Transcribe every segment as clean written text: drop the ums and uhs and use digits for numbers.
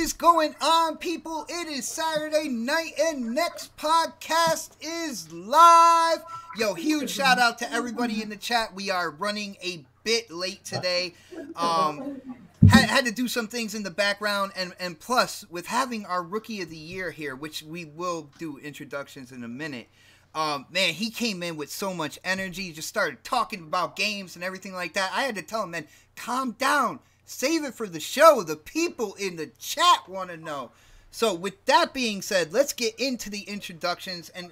is going on, people? It is Saturday night and next podcast is live. Yo, huge shout out to everybody in the chat. We are running a bit late today. Had to do some things in the background, and plus with having our Rookie of the Year here, which we will do introductions in a minute. Man, he came in with so much energy, just started talking about games and everything like that. I had to tell him, man, calm down. Save it for the show. The people in the chat want to know. So with that being said, let's get into the introductions. And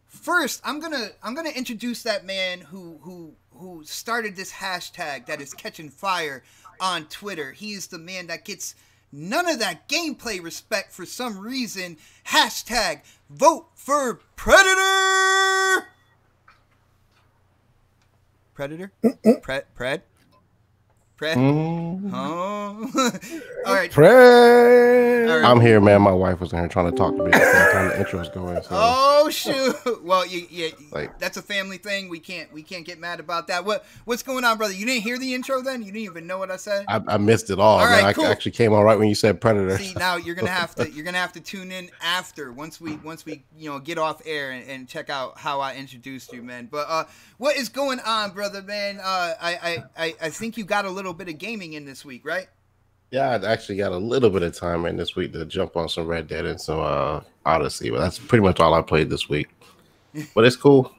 first, I'm gonna introduce that man who started this hashtag that is catching fire on Twitter. He is the man that gets none of that gameplay respect for some reason. Hashtag vote for Predator. Predator? Pred? Oh. All right. Pray. I'm here, man. My wife was in here trying to talk to me at the time the intro was going. So. Oh shoot! Well, that's a family thing. We can't get mad about that. What's going on, brother? You didn't hear the intro then? You didn't even know what I said? I missed it all. Right, cool. I actually came on right when you said Predator. See, now you're gonna have to tune in after once we get off air and check out how I introduced you, man. But what is going on, brother, man? I think you got a little bit of gaming in this week, right? Yeah, I actually got a little bit of time in this week to jump on some Red Dead and some Odyssey, but that's pretty much all I played this week. But it's cool.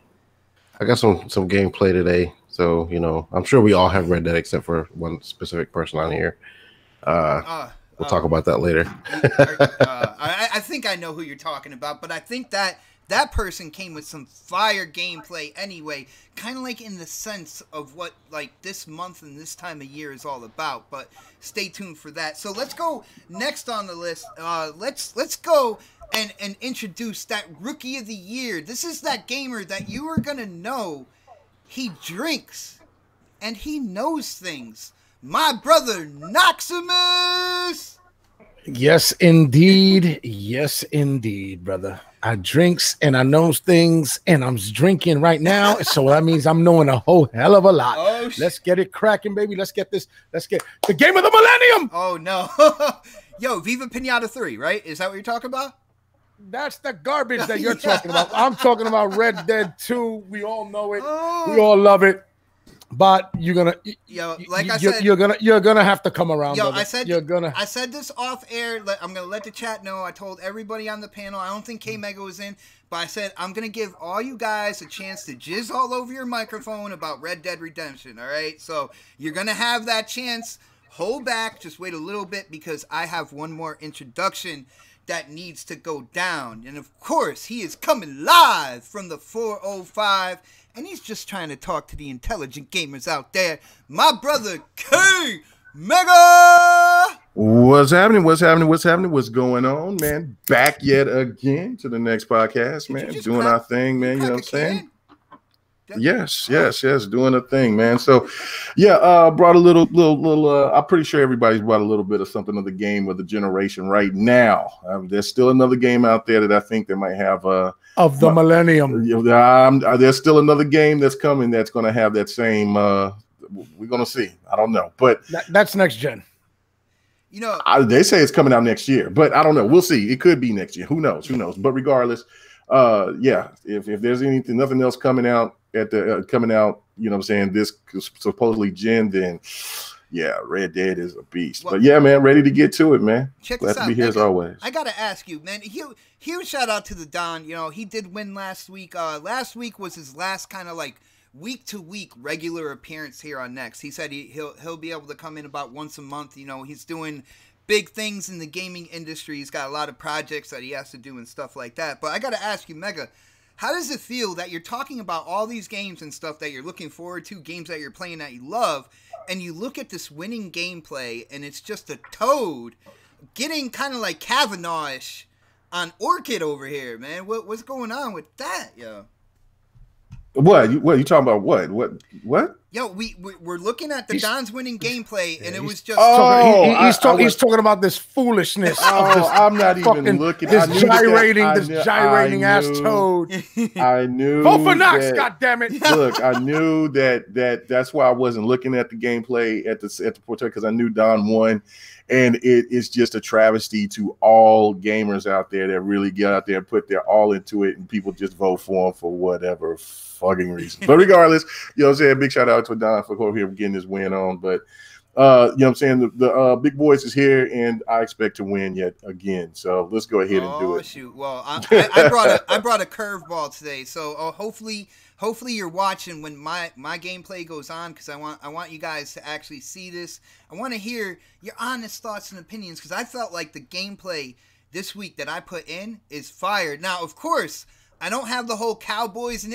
I got some gameplay today, so I'm sure we all have Red Dead except for one specific person on here. We'll talk about that later. I think I know who you're talking about, but I think that person came with some fire gameplay anyway, kind of like in the sense of what like this month and this time of year is all about. But stay tuned for that. So let's go next on the list. Let's go and introduce that Rookie of the Year. This is that gamer that you are gonna know. He drinks and he knows things. My brother Knoxximus. Yes, indeed. Yes, indeed, brother. I drinks and I knows things, and I'm drinking right now. So that means I'm knowing a whole hell of a lot. Oh, let's get it cracking, baby. Let's get the game of the millennium. Oh, no. Yo, Viva Pinata 3, right? Is that what you're talking about? That's the garbage that you're talking about. I'm talking about Red Dead 2. We all know it. We all love it. But you're gonna, you're gonna have to come around. Yo, brother. I said this off air. I'm gonna let the chat know. I told everybody on the panel. I don't think K Mega was in, but I said I'm gonna give all you guys a chance to jizz all over your microphone about Red Dead Redemption. All right, so you're gonna have that chance. Hold back. Just wait a little bit because I have one more introduction that needs to go down, and of course he is coming live from the 405. And he's just trying to talk to the intelligent gamers out there. My brother K Mega. What's happening? What's going on, man? Back yet again to the next podcast, man. Doing our thing, man. You know what I'm saying? Yes. Doing a thing, man. So, yeah, brought a little. I'm pretty sure everybody's brought a little bit of something of the game of the generation right now. There's still another game out there that I think they might have. Of the millennium. There's still another game that's coming that's going to have that same. We're going to see. I don't know, but that's next gen. They say it's coming out next year, but I don't know. We'll see. It could be next year. Who knows? But regardless, if there's nothing else coming out coming out, you know what I'm saying, this supposedly gen, then yeah, Red Dead is a beast. Well, but yeah, man, ready to get to it, man. Glad to be here as always. I gotta ask you, man. Huge shout out to the Don. He did win last week. Last week was his last kind of like week to week regular appearance here on Next. He said he'll be able to come in about once a month. He's doing big things in the gaming industry. He's got a lot of projects that he has to do and stuff like that. But I gotta ask you, Mega, how does it feel that you're talking about all these games and stuff that you're looking forward to, games that you're playing that you love, and you look at this winning gameplay and it's just a toad getting kind of like Kavanaugh-ish on Orchid over here, man? What's going on with that, yo? What you talking about? What? Yo, we're looking at the Don's winning gameplay, and it was just he's talking about this foolishness. I'm not even looking. This gyrating ass toad. I knew. Vote for Knox, goddammit. Look, I knew that's why I wasn't looking at the gameplay at the portrait, because I knew Don won, And it is just a travesty to all gamers out there that really get out there and put their all into it, and people just vote for them for whatever fucking reason. But regardless, you know what I'm saying? Big shout out to Don for getting this win on. But you know what I'm saying? The big boys is here, and I expect to win yet again. So let's go ahead and do it. Shoot. Well, I brought a curveball today. So hopefully you're watching when my gameplay goes on, because I want you guys to actually see this. I want to hear your honest thoughts and opinions, because I felt like the gameplay this week that I put in is fire. Now, of course, I don't have the whole Cowboys and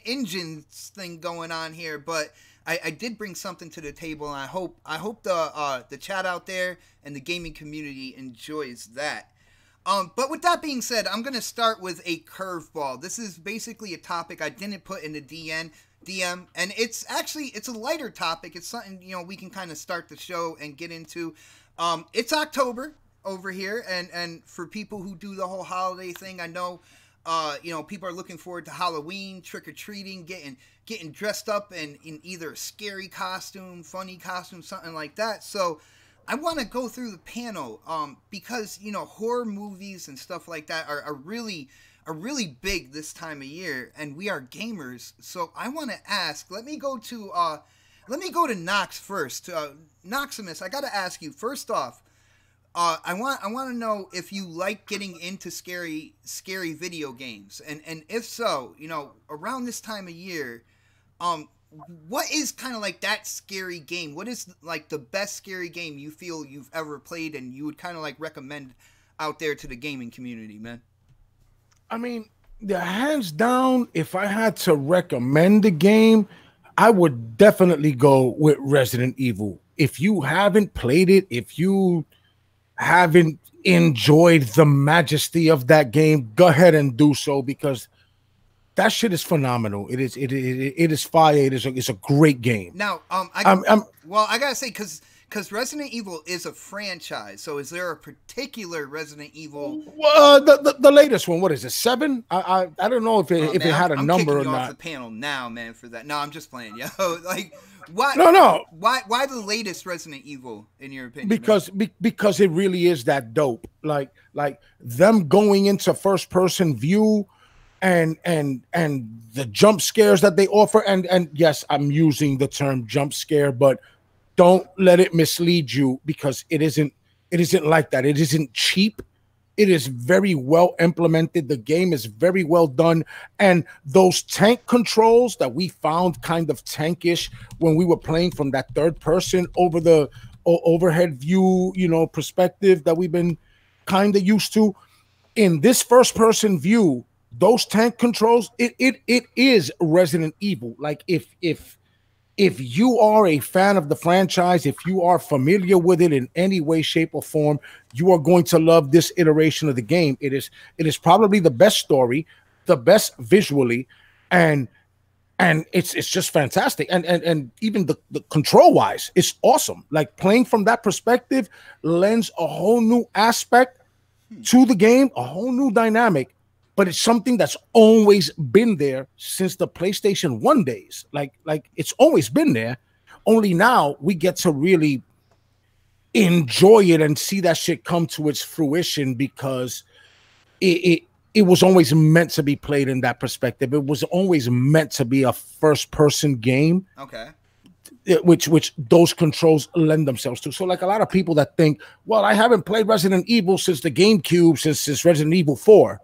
Indians thing going on here, but I did bring something to the table, and I hope the chat out there and the gaming community enjoys that. But with that being said, I'm going to start with a curveball. This is basically a topic I didn't put in the DM, and it's a lighter topic. It's something, you know, we can kind of start the show and get into. It's October over here, and for people who do the whole holiday thing, I know, you know, people are looking forward to Halloween, trick-or-treating, getting dressed up in either a scary costume, funny costume, something like that. So I want to go through the panel because, you know, horror movies and stuff like that are really big this time of year, and we are gamers. So I want to ask, let me go to Knox first. Knoxximus, I got to ask you, first off, I want to know if you like getting into scary video games, and if so, you know, around this time of year, what is kind of like that scary game? What is like the best scary game you feel you've ever played, and you would kind of like recommend out there to the gaming community, man? I mean, hands down, if I had to recommend a game, I would definitely go with Resident Evil. If you haven't played it, if you haven't enjoyed the majesty of that game, go ahead and do so, because that shit is phenomenal. It is fire. It's a great game. Now, I gotta say, because Resident Evil is a franchise. So, is there a particular Resident Evil? The latest one. What is it? 7? I don't know if it had a number or not. Off the panel now, man. For that, no, I'm just playing. Yo, like, why? No. Why the latest Resident Evil, in your opinion? Because it really is that dope. Like them going into first person view. And the jump scares that they offer, and yes, I'm using the term jump scare, but don't let it mislead you, because it isn't like that. It isn't cheap. It is very well implemented. The game is very well done, and those tank controls that we found kind of tankish when we were playing from that third person over the overhead view, you know, perspective that we've been kind of used to, in this first person view. Those tank controls, it is Resident Evil. Like if you are a fan of the franchise, if you are familiar with it in any way, shape, or form, you are going to love this iteration of the game. It is probably the best story, the best visually, and it's just fantastic. And even the control wise, it's awesome. Like playing from that perspective lends a whole new aspect to the game, a whole new dynamic. But it's something that's always been there since the PlayStation 1 days. Like it's always been there. Only now we get to really enjoy it and see that shit come to its fruition, because it was always meant to be played in that perspective. It was always meant to be a first person game. Okay. Which those controls lend themselves to. So like a lot of people that think, well, I haven't played Resident Evil since the GameCube, since Resident Evil 4.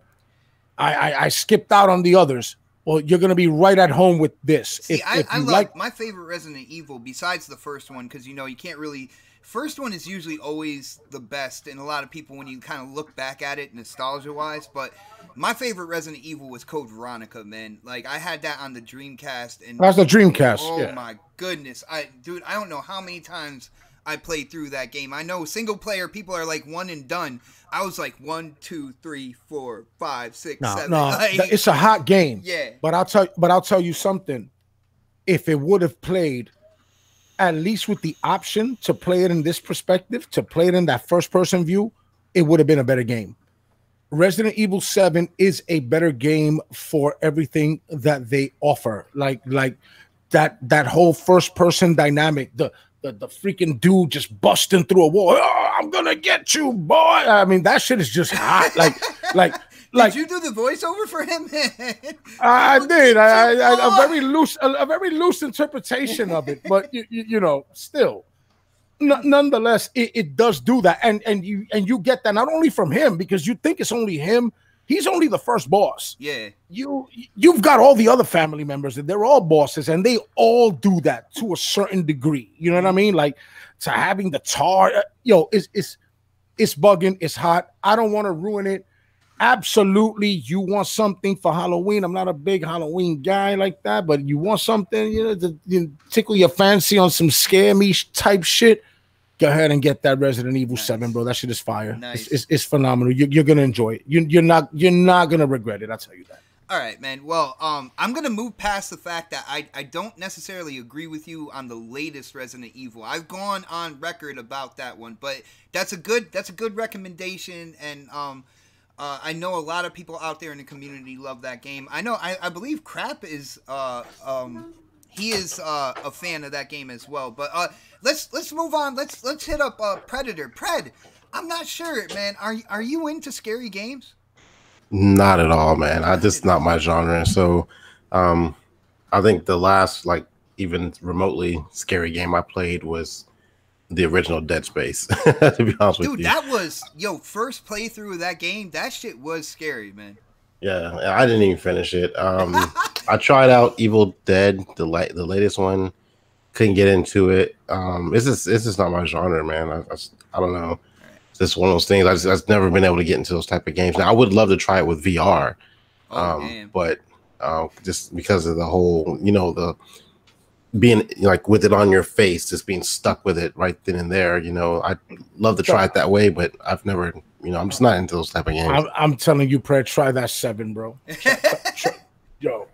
I skipped out on the others. Well, you're going to be right at home with this. See, I love my favorite Resident Evil besides the first one, because, you know, you can't really... First one is usually always the best, and a lot of people, when you kind of look back at it nostalgia-wise, but my favorite Resident Evil was Code Veronica, man. Like, I had that on the Dreamcast. And that's the Dreamcast, oh, my goodness. Dude, I don't know how many times I played through that game. I know single player people are like one and done. I was like 1, 2, 3, 4, 5, 6, 7. No, like, it's a hot game. Yeah. But I'll tell you something. If it would have played, at least with the option to play it in this perspective, to play it in that first person view, it would have been a better game. Resident Evil 7 is a better game for everything that they offer. Like that whole first person dynamic, the freaking dude just busting through a wall. Oh, I'm gonna get you, boy. I mean, that shit is just hot. Like. Did you do the voiceover for him? I did. A very loose interpretation of it, but you know, still, nonetheless, it does do that, and you get that not only from him because you think it's only him. He's only the first boss. Yeah, you've got all the other family members, and they're all bosses, and they all do that to a certain degree. You know what I mean? Like to having the tar, it's bugging. It's hot. I don't want to ruin it. Absolutely, you want something for Halloween. I'm not a big Halloween guy like that, but you want something, to tickle your fancy on some scare me type shit. Go ahead and get that Resident Evil 7, bro. That shit is fire. Nice. It's phenomenal. You're gonna enjoy it. You're not gonna regret it. I'll tell you that. All right, man. Well, I'm gonna move past the fact that I don't necessarily agree with you on the latest Resident Evil. I've gone on record about that one, but that's a good recommendation, and I know a lot of people out there in the community love that game. I believe Crap is he is a fan of that game as well. But let's move on. Let's hit up Predator. Pred, I'm not sure, man. Are you into scary games? Not at all, man. Just not my genre. So, I think the last even remotely scary game I played was the original Dead Space, to be honest with you. Dude, that was first playthrough of that game. That shit was scary, man. Yeah, I didn't even finish it. I tried out Evil Dead, the latest one. Couldn't get into it. It's just not my genre, man. I don't know. It's just one of those things. I've never been able to get into those type of games. Now I would love to try it with VR, but just because of the whole, the being with it on your face, just being stuck with it right then and there. I'd love to try it that way, but I've never, I'm just not into those type of games. I'm telling you, Pred, try that 7, bro. Yo,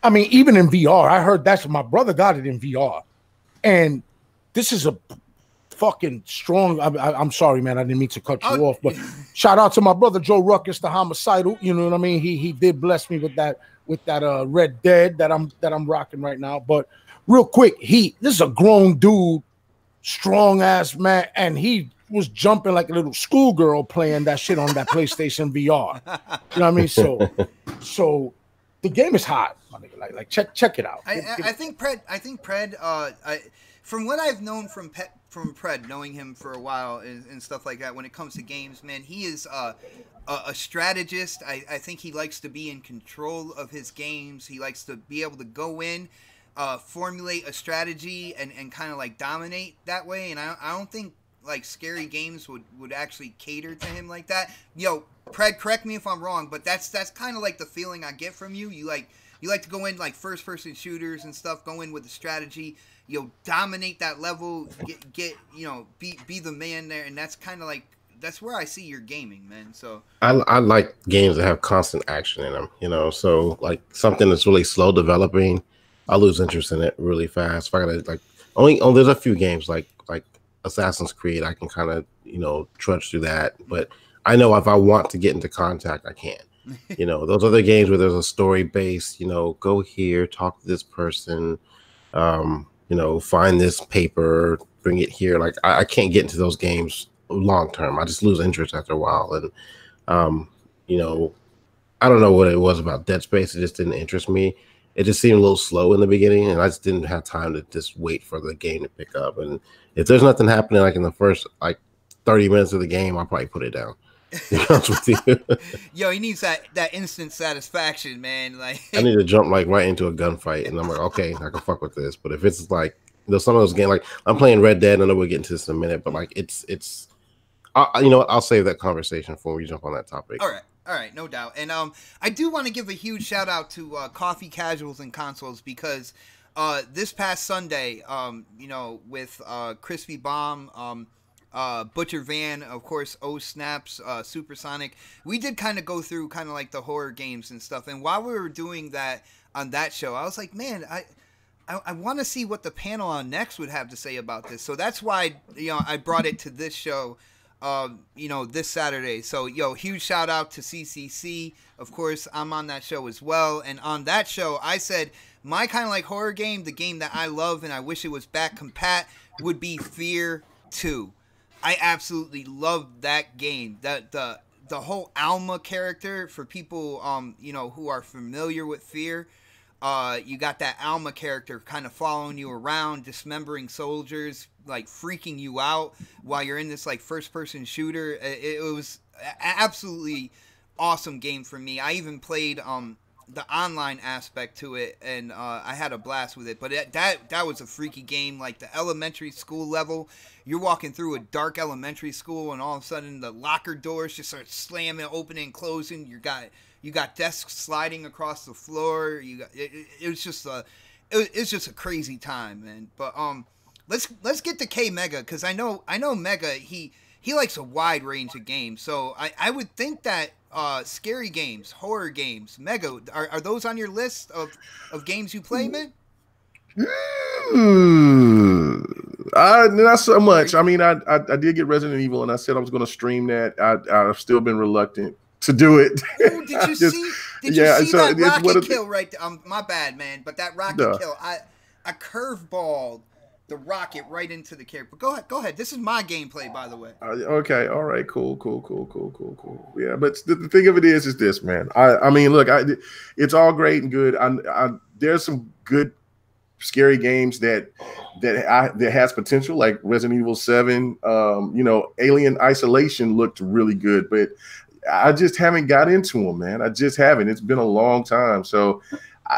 I mean, even in VR, I heard my brother got it in VR, and this is a fucking strong. I'm sorry, man. I didn't mean to cut you off, but shout out to my brother Joe Ruckus, the homicidal. You know what I mean? He did bless me with that Red Dead that I'm rocking right now, but. Real quick, this is a grown dude, strong ass man, and he was jumping like a little schoolgirl playing that shit on that PlayStation VR. You know what I mean? So the game is hot. Like check it out. I think Pred. From what I've known from Pred, knowing him for a while and stuff like that, when it comes to games, man, he is a strategist. I think he likes to be in control of his games. He likes to be able to go in. Formulate a strategy and kind of dominate that way, and I don't think scary games would actually cater to him like that. Pred, correct me if I'm wrong, but that's kind of the feeling I get from you. You like to go in first person shooters and stuff, go in with a strategy, dominate that level, get be the man there, and that's kind of that's where I see your gaming, man. So I like games that have constant action in them, so something that's really slow developing. I lose interest in it really fast. If I gotta there's a few games like Assassin's Creed, I can kind of trudge through that. But I know if I want to get into Contact, I can. Those other games where there's a story base. Go here, talk to this person, find this paper, bring it here. I can't get into those games long term. I just lose interest after a while, and I don't know what it was about Dead Space. It just didn't interest me. It just seemed a little slow in the beginning, and I just didn't have time to just wait for the game to pick up. And if there's nothing happening in the first 30 minutes of the game, I'll probably put it down. To be honest with you. Yo, he needs that instant satisfaction, man. I need to jump right into a gunfight, and I'm like, okay, I can fuck with this. But if it's there's some of those games I'm playing Red Dead, I know we'll get into this in a minute, but it's I'll save that conversation for when we jump on that topic. All right, no doubt. And I do want to give a huge shout out to Coffee Casuals and Consoles because this past Sunday, with Crispy Bomb, Butcher Van, of course, O Snaps, Supersonic, we did kind of go through the horror games and stuff. And while we were doing that on that show, I was like, man, I want to see what the panel on next would have to say about this. So that's why I brought it to this show. you know, this Saturday. So, yo, huge shout out to CCC. Of course, I'm on that show as well. And on that show, I said my kind of like horror game, the game that I love and I wish it was back compat, would be Fear 2. I absolutely love that game. The whole Alma character, for people you know, who are familiar with Fear, you got that Alma character kind of following you around, dismembering soldiers, like freaking you out while you're in this like first person shooter. It was absolutely awesome game for me. I even played the online aspect to it, and I had a blast with it. But that was a freaky game. Like the elementary school level, you're walking through a dark elementary school, and all of a sudden the locker doors just start slamming, opening, and closing. You got desks sliding across the floor. It was just a crazy time, man. But let's get to K Mega, because I know Mega, he likes a wide range of games. So I would think that scary games, horror games, Mega, are those on your list of games you play, man? Not so much. I mean, I did get Resident Evil, and I said I was going to stream that. I've still been reluctant to do it. Ooh, did you see that rocket kill right there? My bad, man, but that rocket kill, I curveballed the rocket right into the character. But go ahead. This is my gameplay, by the way. Okay, all right, cool. Yeah, but the thing of it is this, man. I mean, look, it's all great and good. There's some good scary games that has potential, like Resident Evil 7. You know, Alien Isolation looked really good, but I just haven't got into them, man. I just haven't. It's been a long time, so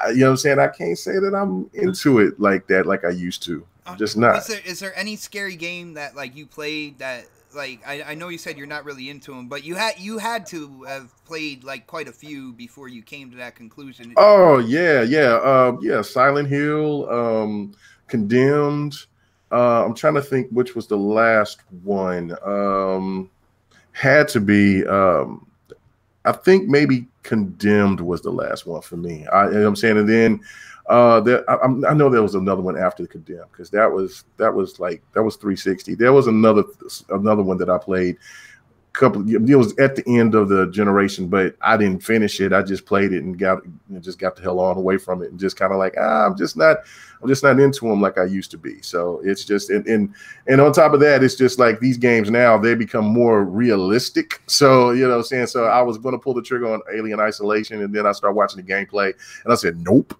you know what I'm saying. I can't say that I'm into it like that, like I used to. I'm just not. Is there any scary game that like you played that like I know you said you're not really into them, but you had to have played like quite a few before you came to that conclusion? Oh yeah. Silent Hill, Condemned. I'm trying to think which was the last one. Had to be. I think maybe Condemned was the last one for me. You know what I'm saying, and then. I know there was another one after the Condemned, because that was 360. There was another one that I played it was at the end of the generation, but I didn't finish it. I just played it and got the hell on away from it, and just kind of like, I'm just not into them like I used to be. So it's just, and on top of that, it's just like these games now, they become more realistic. So, you know what I'm saying? So I was going to pull the trigger on Alien Isolation, and then I started watching the gameplay, and I said, nope.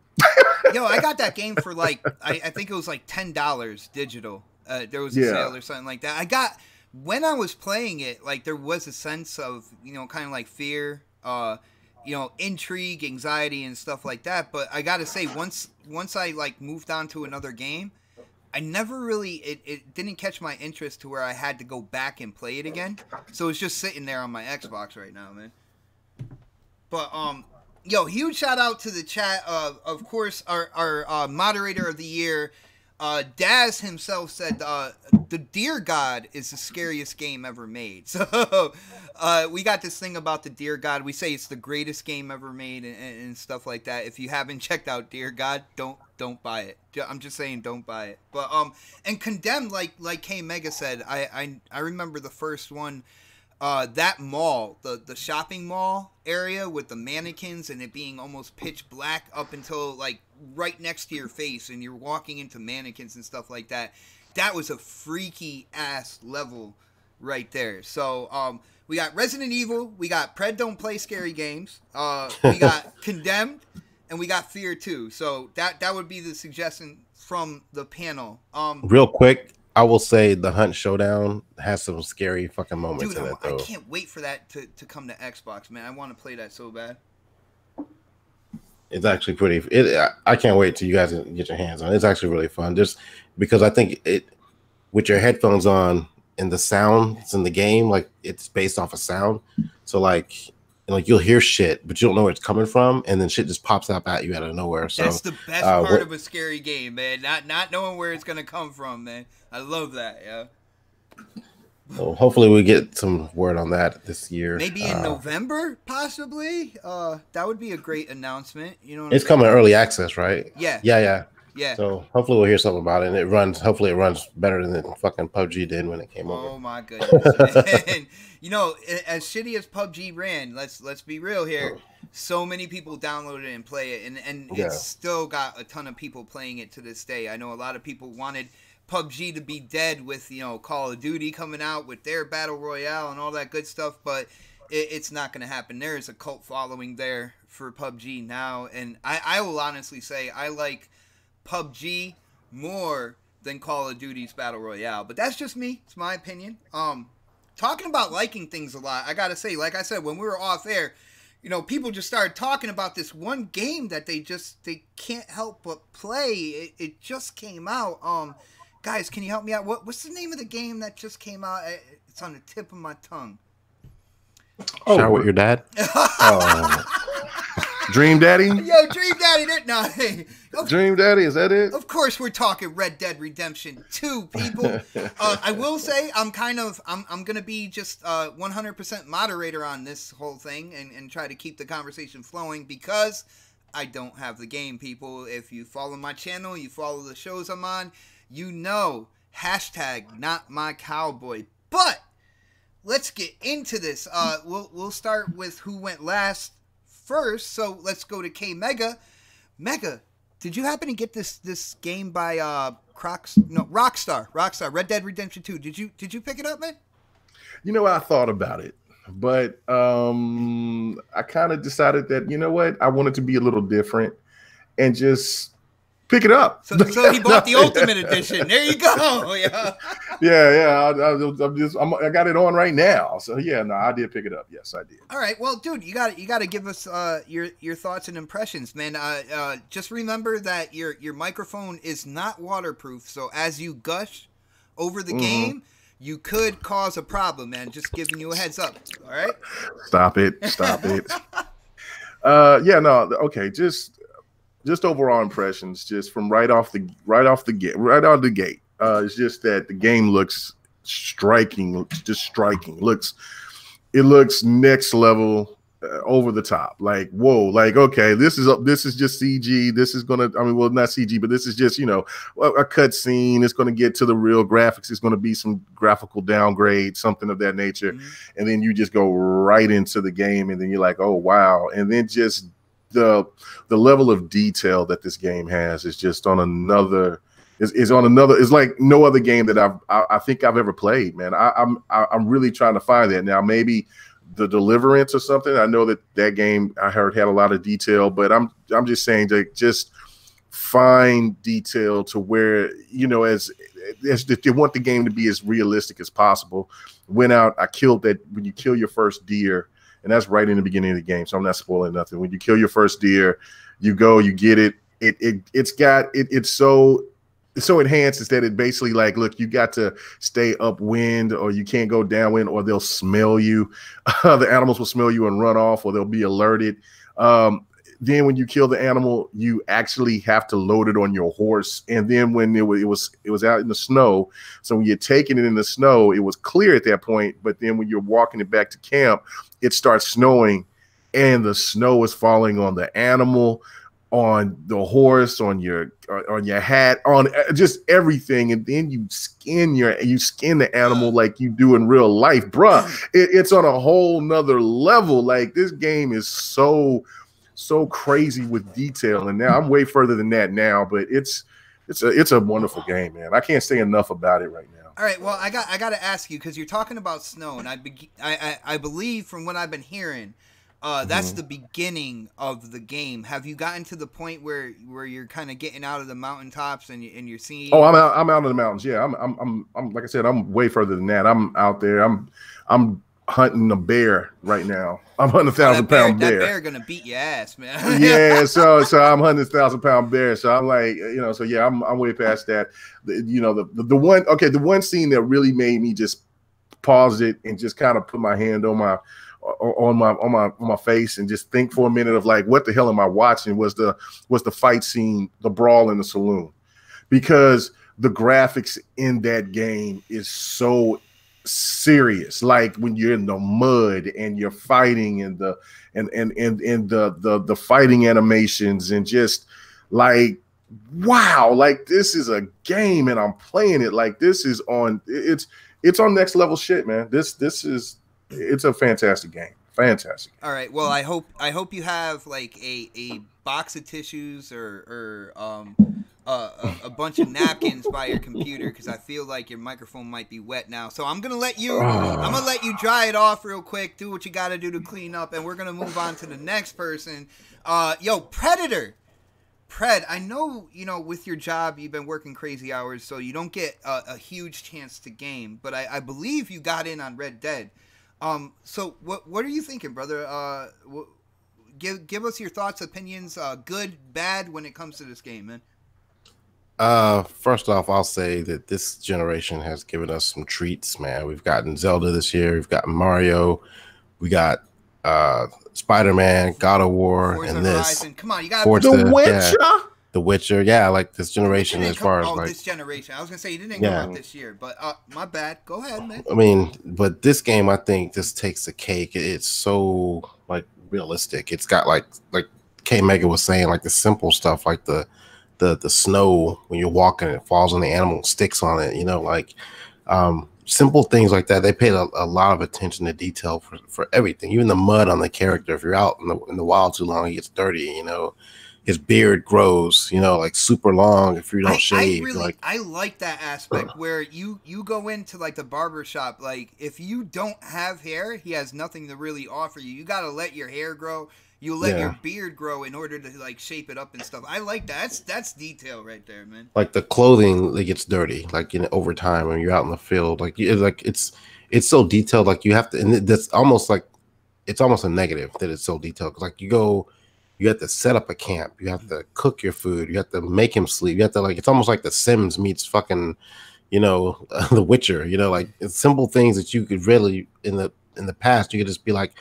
Yo, I got that game for like, I think it was like $10 digital. There was a sale or something like that. When I was playing it, like there was a sense of, you know, kind of like fear, you know, intrigue, anxiety, and stuff like that. But I gotta say, once I like moved on to another game, I never really, it didn't catch my interest to where I had to go back and play it again. So it's just sitting there on my Xbox right now, man. But yo, huge shout out to the chat. Of course, our moderator of the year. Daz himself said the Deer God is the scariest game ever made. So we got this thing about the Deer God. We say it's the greatest game ever made and stuff like that. If you haven't checked out Deer God, don't buy it. I'm just saying, don't buy it. But and Condemned, like K Mega said, I remember the first one. That mall, the shopping mall area with the mannequins and it being almost pitch black up until like right next to your face, and you're walking into mannequins and stuff like that. That was a freaky ass level right there. So we got Resident Evil, we got Pred Don't Play Scary Games, we got Condemned, and we got Fear 2. So that would be the suggestion from the panel. Real quick, I will say the Hunt Showdown has some scary fucking moments in it, though. I can't wait for that to come to Xbox, man. I want to play that so bad. It's actually pretty. I can't wait till you guys get your hands on it. It's actually really fun, just because I think it, with your headphones on and the sounds in the game, like it's based off of sound. So like you'll hear shit, but you don't know where it's coming from, and then shit just pops up at you out of nowhere. So that's the best part of a scary game, man. Not knowing where it's gonna come from, man. I love that, yeah. Well, hopefully we get some word on that this year. Maybe in November, possibly. That would be a great announcement. You know, it's coming early access, right? Yeah. Yeah. Yeah. So hopefully we'll hear something about it. And it runs. Hopefully it runs better than fucking PUBG did when it came over. Oh my goodness, man. You know, as shitty as PUBG ran, let's be real here. So many people downloaded it and play it, and it's still got a ton of people playing it to this day. I know a lot of people wanted PUBG to be dead with, you know, Call of Duty coming out with their battle royale and all that good stuff, but it's not going to happen. There is a cult following there for PUBG now, and I will honestly say I like PUBG more than Call of Duty's battle royale, but that's just me. It's my opinion. Talking about liking things a lot, I gotta say, like I said, when we were off air, you know, people just started talking about this one game that they can't help but play. It just came out. Guys, can you help me out? What's the name of the game that just came out? It's on the tip of my tongue. Shower with your dad? Dream Daddy? Yo, Dream Daddy. No, hey. Dream Daddy, is that it? Of course we're talking Red Dead Redemption 2, people. I will say I'm going to be just 100% moderator on this whole thing and try to keep the conversation flowing because I don't have the game, people. If you follow my channel, you follow the shows I'm on, you know, #NotMyCowboy. But let's get into this. We'll start with who went last first. So let's go to K Mega. Mega, did you happen to get this game by Rockstar, Red Dead Redemption 2? Did you pick it up, man? You know, I thought about it, but I kind of decided that, you know what, I wanted to be a little different and just pick it up. So he bought the Ultimate Edition. There you go. Yeah. I got it on right now. So yeah, no, I did pick it up. Yes, I did. All right. Well, dude, you got to give us your thoughts and impressions, man. Just remember that your microphone is not waterproof. So as you gush over the game, you could cause a problem, man. Just giving you a heads up. All right. Stop it. Yeah. No. Okay. Just overall impressions, just from right out the gate. It's just that the game looks striking. It looks next level, over the top. Like, whoa, like, okay, this is just CG. This is gonna, I mean, well, not CG, but this is just, you know, a cut scene. It's gonna get to the real graphics. It's gonna be some graphical downgrade, something of that nature, and then you just go right into the game, and then you're like, oh wow, and then just the level of detail that this game has is just on another. Is on another. It's like no other game that I think I've ever played, man. I'm really trying to find that now. Maybe the Deliverance or something. I know that game I heard had a lot of detail, but I'm just saying that just fine detail to where, you know, as they want the game to be as realistic as possible. Went out, I killed that. When you kill your first deer. And that's right in the beginning of the game, so I'm not spoiling nothing. When you kill your first deer, you go, you get it. It's so enhanced is that it basically like, look, you got to stay upwind, or you can't go downwind, or they'll smell you. The animals will smell you and run off, or they'll be alerted. Then when you kill the animal, you actually have to load it on your horse. And then when it was out in the snow, so when you're taking it in the snow, it was clear at that point. But then when you're walking it back to camp, it starts snowing, and the snow is falling on the animal, on the horse, on your hat, on just everything. And then you skin the animal like you do in real life, bruh. It's on a whole nother level. Like, this game is so crazy with detail, and now I'm way further than that now, but it's a wonderful game, man. I can't say enough about it right now. All right, well, I got to ask you, because you're talking about snow, and I believe from what I've been hearing, that's the beginning of the game. Have you gotten to the point where you're kind of getting out of the mountaintops and you're seeing? Oh, I'm out of the mountains. Yeah, I'm like I said, I'm way further than that. I'm out there. I'm hunting a bear right now. I'm hunting 1,000-pound bear. That bear gonna beat your ass, man. Yeah, so I'm hunting 1,000-pound bear. So I'm like, you know, so yeah, I'm way past that. You know, the one scene that really made me just pause it and just kind of put my hand on my face and just think for a minute of like, what the hell am I watching? Was the fight scene, the brawl in the saloon, because the graphics in that game is so serious. Like when you're in the mud and you're fighting, and the fighting animations, and just like wow, like this is a game and I'm playing it. Like this is on it's on next level shit, man. It's a fantastic game. Fantastic. All right. Well, I hope you have like a box of tissues or a bunch of napkins by your computer, because I feel like your microphone might be wet now. So I'm gonna let you dry it off real quick. Do what you gotta do to clean up, and we're gonna move on to the next person. Predator. Pred, I know, with your job, you've been working crazy hours, so you don't get a huge chance to game. But I believe you got in on Red Dead. So what are you thinking, brother? Give us your thoughts, opinions, good, bad, when it comes to this game, man. First off, I'll say that this generation has given us some treats, man. We've gotten Zelda this year. We've got Mario. We got Spider-Man, God of War, Forza and this. Horizon. Come on, you got The Witcher. Yeah, The Witcher. Yeah, like this generation as far as like this generation. I was gonna say you didn't come out this year, but my bad. Go ahead, man. I mean, but this game, I think this takes the cake. It's so like realistic. It's got like K Mega was saying, like the simple stuff, like the snow when you're walking, it falls on the animal, sticks on it. Like simple things like that. They paid a lot of attention to detail for everything, even the mud on the character. If you're out in the wild too long, it gets dirty. His beard grows, like super long if you don't shave. I like that aspect where you go into like the barber shop. Like if you don't have hair, he has nothing to really offer you. You got to let your hair grow. You let your beard grow in order to like shape it up and stuff. I like that. That's detail right there, man. Like the clothing, it gets dirty, like over time when you're out in the field. Like it's so detailed. Like you have to, and that's almost like it's almost a negative that it's so detailed. 'Cause like you have to set up a camp. You have to cook your food. You have to make him sleep. You have to it's almost like The Sims meets fucking, The Witcher. Like it's simple things that you could really in the past you could just be like,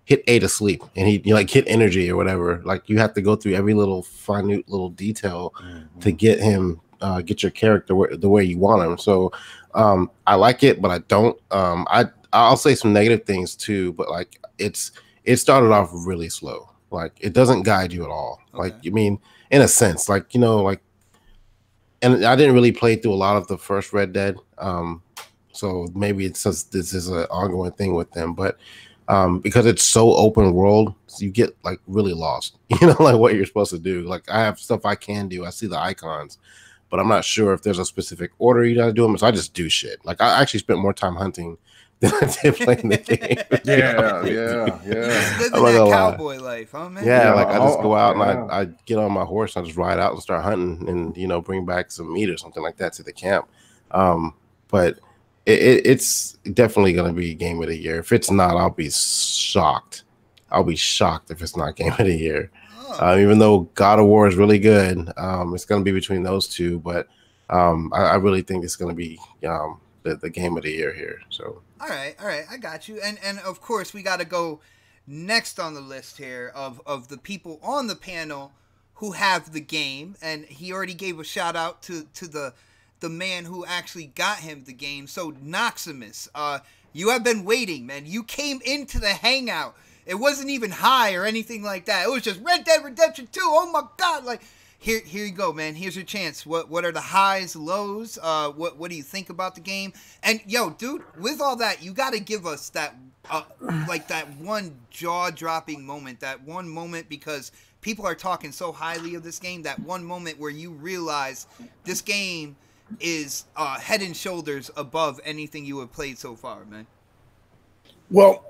hit A to sleep, and he hit energy or whatever. Like you have to go through every little minute little detail to get him, get your character the way you want him. So I like it, but I don't. I'll say some negative things too, but like it started off really slow. Like it doesn't guide you at all. Okay. Like in a sense, and I didn't really play through a lot of the first Red Dead. So maybe it's just this is an ongoing thing with them, but. Because it's so open world, so you get like really lost, like what you're supposed to do. Like I have stuff I can do. I see the icons, but I'm not sure if there's a specific order you gotta do them. So I just do shit. Like I actually spent more time hunting than I did playing the game. Yeah. Living that cowboy life, huh, man? Yeah, like I just go out and I get on my horse and I just ride out and start hunting and bring back some meat or something like that to the camp. But it's definitely going to be game of the year. If it's not, I'll be shocked. I'll be shocked if it's not game of the year. Even though God of War is really good, it's going to be between those two. But I really think it's going to be the game of the year here. So all right, I got you. And of course we got to go next on the list here of the people on the panel who have the game, and he already gave a shout out to the man who actually got him the game. So Knoxximus, you have been waiting, man. You came into the hangout. It wasn't even high or anything like that. It was just Red Dead Redemption 2. Oh my God. Like here you go, man. Here's your chance. What are the highs, lows? What do you think about the game? And yo, dude, with all that, you got to give us that that one jaw-dropping moment, that one moment, because people are talking so highly of this game, that one moment where you realize this game is head and shoulders above anything you have played so far, man. Well,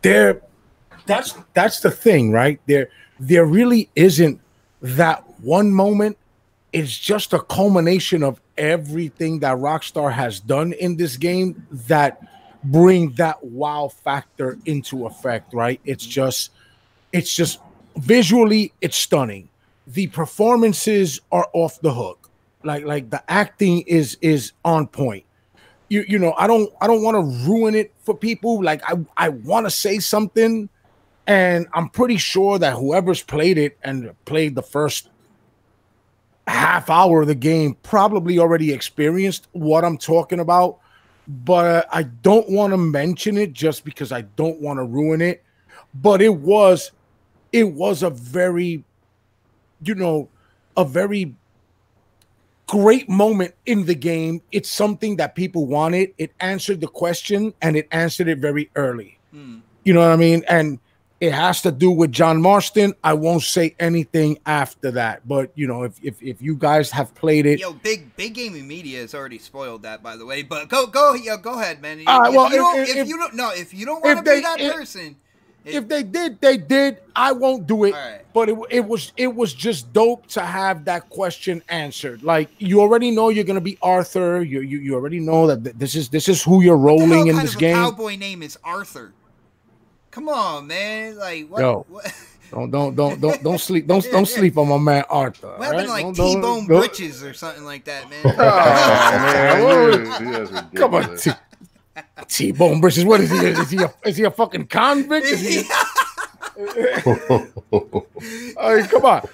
that's the thing, right? There really isn't that one moment. It's just a culmination of everything that Rockstar has done in this game that bring that wow factor into effect, right? It's just visually it's stunning. The performances are off the hook. Like the acting is on point. You know, I don't want to ruin it for people. Like I want to say something, and I'm pretty sure that whoever's played it and played the first half hour of the game probably already experienced what I'm talking about. But I don't want to mention it just because I don't want to ruin it. But it was a very, a very great moment in the game. It's something that people wanted. It answered the question, and it answered it very early. You know what I mean? And it has to do with John Marston. I won't say anything after that. But you know, if you guys have played it, big gaming media has already spoiled that, by the way. But go ahead, man. If you don't want to be that person. If they did, they did. I won't do it. Right. But it was just dope to have that question answered. Like, you already know you're gonna be Arthur. You already know that this is who you're rolling in this game. Cowboy name is Arthur. Come on, man. Like, what? Yo, what? Don't sleep. Don't sleep on my man Arthur. What happened, like T-Bone Britches or something like that, man? Man, come on. T-Bone Britches, what is he? Is he a fucking convict? I mean, come on.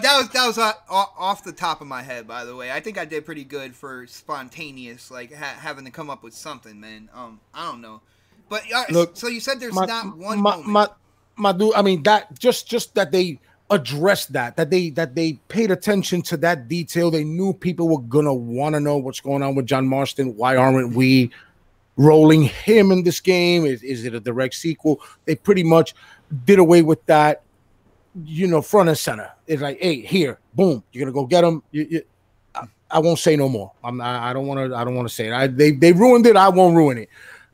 That was off the top of my head, by the way. I think I did pretty good for spontaneous, like having to come up with something, man. I don't know, but look, so you said there's not one moment. My dude, I mean, that just that they addressed that they paid attention to that detail. They knew people were gonna want to know what's going on with John Marston. Why aren't we rolling him in this game? Is it a direct sequel? They pretty much did away with that, you know, front and center. It's like, hey, here, boom, you're gonna go get him. I won't say no more. I don't want to say it. They ruined it. I won't ruin it.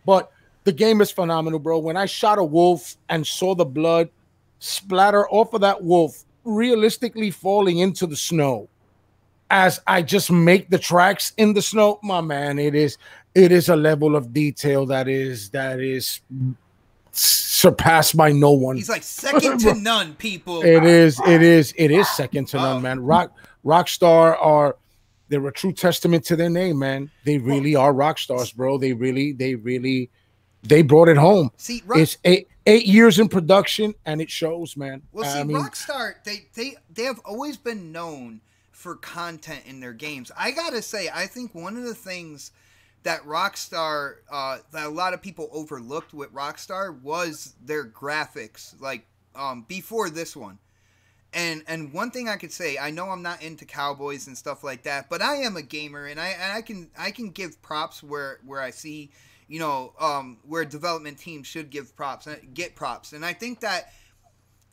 But the game is phenomenal, bro. When I shot a wolf and saw the blood splatter off of that wolf, realistically falling into the snow, as I just make the tracks in the snow, my man, it is a level of detail that is surpassed by no one. He's like second to none, people. It is second to none, man. Rockstar they're a true testament to their name, man. They really are rock stars, bro. They brought it home. See, it's eight years in production, and it shows, man. Well, see, Rockstar, they have always been known for content in their games. I gotta say, I think one of the things that Rockstar, that a lot of people overlooked with Rockstar was their graphics, like before this one. And one thing I could say, I know I'm not into cowboys and stuff like that, but I am a gamer, and I can give props where I see, you know, where development teams should give props, get props, and I think that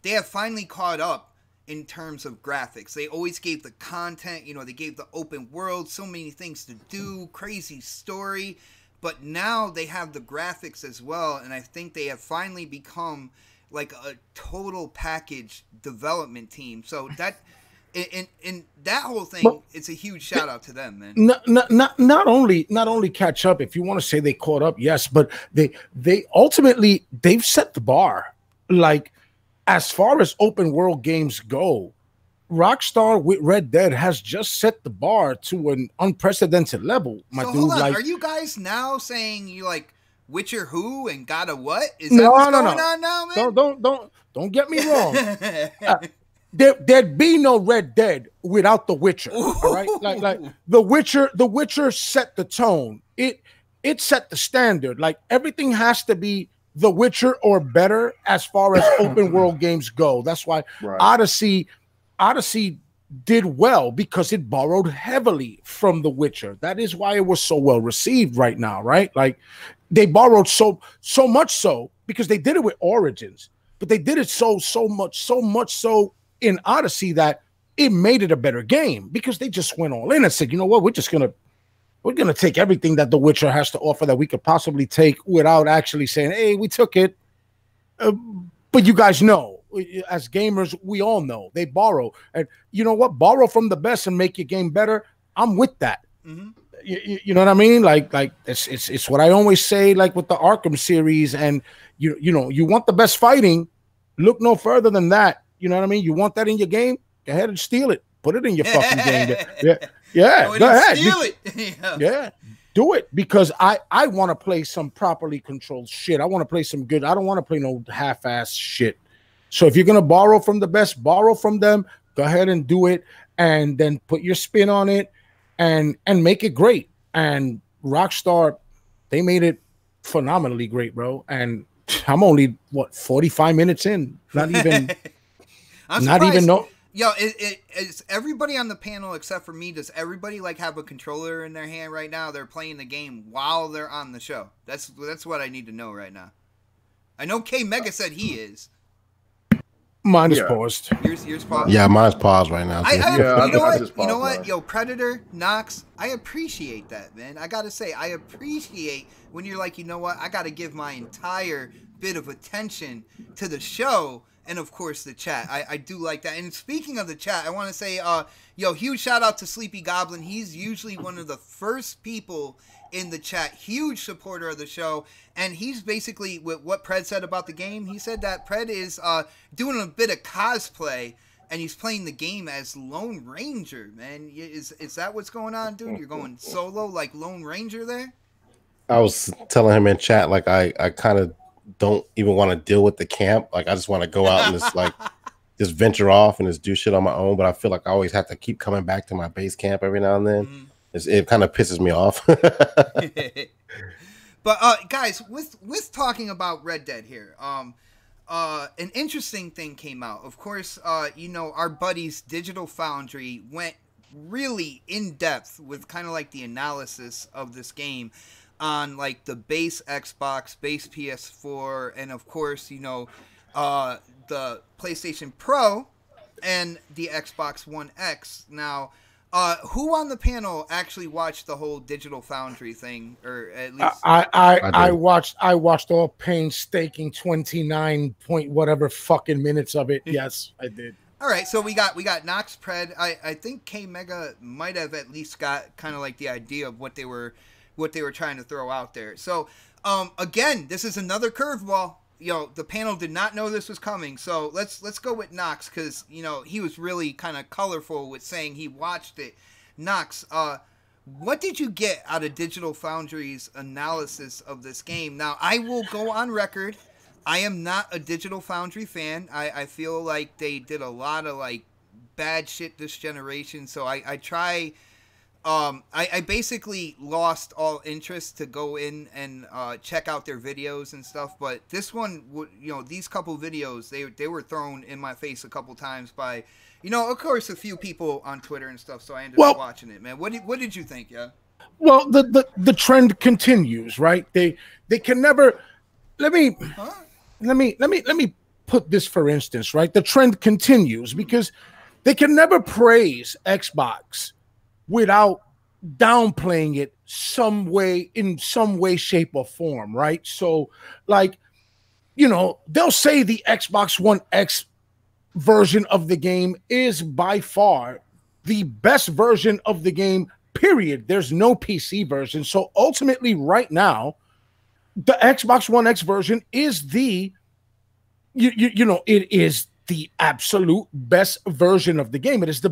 they have finally caught up in terms of graphics. They always gave the content, you know, they gave the open world, so many things to do, crazy story, but now they have the graphics as well, and I think they have finally become like a total package development team. So that in that whole thing, it's a huge shout out to them, man. Not only catch up, if you want to say they caught up, yes, but they ultimately they've set the bar. Like, as far as open world games go, Rockstar with Red Dead has just set the bar to an unprecedented level. My dude, hold on. like, are you guys now saying you like Witcher who and God of what? Is that what's going on now, man? Don't get me wrong. There'd be no Red Dead without The Witcher. All right, like The Witcher set the tone. It set the standard. Like, everything has to be The Witcher or better as far as open world games go. That's why Odyssey did well, because it borrowed heavily from The Witcher. That is why it was so well received right now, right? Like, they borrowed so much so because they did it with Origins, but they did it so much so in Odyssey that it made it a better game, because they just went all in and said, you know what, we're gonna take everything that The Witcher has to offer that we could possibly take, without actually saying, hey, we took it. But you guys know, as gamers, we all know they borrow. And you know what? Borrow from the best and make your game better. I'm with that. Mm-hmm. You know what I mean? Like it's what I always say, like with the Arkham series. And you know, you want the best fighting, look no further than that. You know what I mean? You want that in your game? Go ahead and steal it. Put it in your fucking game. Yeah. Go ahead. Steal it. Yeah. Do it, because I want to play some properly controlled shit. I want to play some good. I don't want to play no half-ass shit. So if you're gonna borrow from the best, borrow from them. Go ahead and do it, and then put your spin on it, and make it great. And Rockstar, they made it phenomenally great, bro. And I'm only 45 minutes in. Not even. I'm not even Yo, is everybody on the panel except for me? Does everybody like have a controller in their hand right now? They're playing the game while they're on the show. That's what I need to know right now. I know K Mega said he is. Mine is paused. Yours paused. Yeah, mine's paused right now. You know what? Yo, Predator, Knox, I appreciate that, man. I gotta say, I appreciate when you're like, you know what? I gotta give my entire bit of attention to the show. And, of course, the chat. I do like that. And speaking of the chat, I want to say, huge shout-out to Sleepy Goblin. He's usually one of the first people in the chat. Huge supporter of the show. And he's basically, with what Pred said about the game, he said that Pred is doing a bit of cosplay, and he's playing the game as Lone Ranger, man. Is that what's going on, dude? You're going solo like Lone Ranger there? I was telling him in chat, like, I kind of don't even want to deal with the camp. Like, I just want to go out and just like just venture off and just do shit on my own. But I feel like I always have to keep coming back to my base camp every now and then. Mm-hmm. It kind of pisses me off. But guys, with talking about Red Dead here, an interesting thing came out. Of course, our buddies Digital Foundry went really in depth with kind of like the analysis of this game on like the base Xbox, base PS4, and of course, the PlayStation Pro and the Xbox One X. Now, who on the panel actually watched the whole Digital Foundry thing, or at least I watched all painstaking 29 point whatever fucking minutes of it. Yes, I did. All right, so we got Nox, Pred. I think K Mega might have at least got kind of like the idea of what they were trying to throw out there. So, again, this is another curveball. The panel did not know this was coming. So let's go with Knox because, he was really kind of colorful with saying he watched it. Knox, what did you get out of Digital Foundry's analysis of this game? Now, I will go on record. I am not a Digital Foundry fan. I feel like they did a lot of, like, bad shit this generation. So I try... I basically lost all interest to go in and check out their videos and stuff. But this one, these couple videos, they were thrown in my face a couple times by, of course, a few people on Twitter and stuff. So I ended up watching it, man. What did you think, yeah? Well, the trend continues, right? They can never. Let me put this for instance, right? The trend continues because they can never praise Xbox without downplaying it in some way, shape, or form, right? So, like, they'll say the Xbox One X version of the game is by far the best version of the game, period. There's no PC version. So ultimately, right now, the Xbox One X version is it is the absolute best version of the game. It is the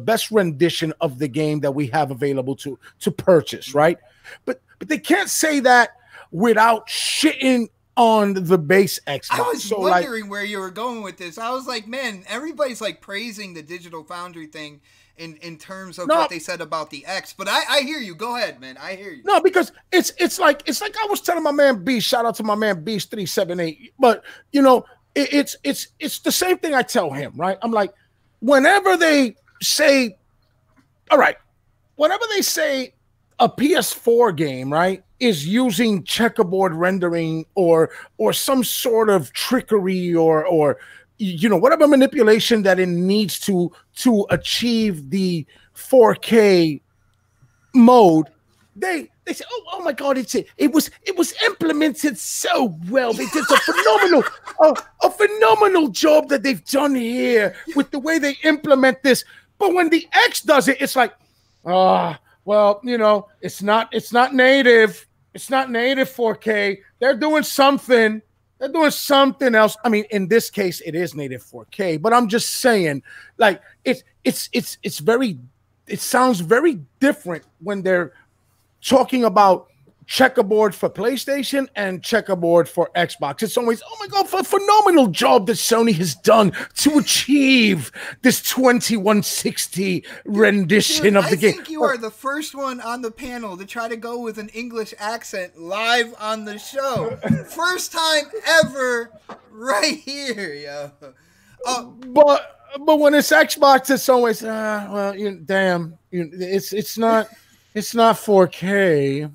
best rendition of the game that we have available to purchase, right? But they can't say that without shitting on the base Xbox. I was wondering where you were going with this. I was like, man, everybody's like praising the Digital Foundry thing in terms of what they said about the X. But I hear you. Go ahead, man. I hear you. No, because it's like I was telling my man Beast, shout out to my man Beast 378. But it's the same thing I tell him, right? I'm like, whenever they say a PS4 game, right, is using checkerboard rendering or some sort of trickery or whatever manipulation that it needs to achieve the 4K mode, they say, oh my God, it was implemented so well. They did a phenomenal job that they've done here with the way they implement this. But when the X does it, it's like, well, it's not native. It's not native 4K. They're doing something. They're doing something else. I mean, in this case, it is native 4K. But I'm just saying, like, it sounds very different when they're talking about checkerboard for PlayStation and checkerboard for Xbox. It's always, oh my God, for a phenomenal job that Sony has done to achieve this 2160 rendition of the game. I think you are the first one on the panel to try to go with an English accent live on the show. First time ever right here, yo. But when it's Xbox, it's always well, it's not 4K.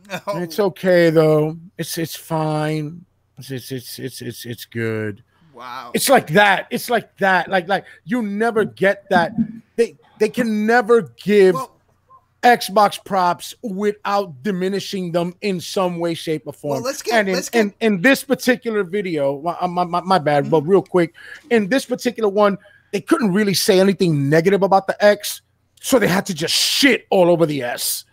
No. It's okay though. It's fine. It's good. Wow. It's like that. It's like that. Like you never get that. They can never give Xbox props without diminishing them in some way, shape, or form. Well, in this particular video, my bad, but real quick, in this particular one, they couldn't really say anything negative about the X, so they had to just shit all over the S.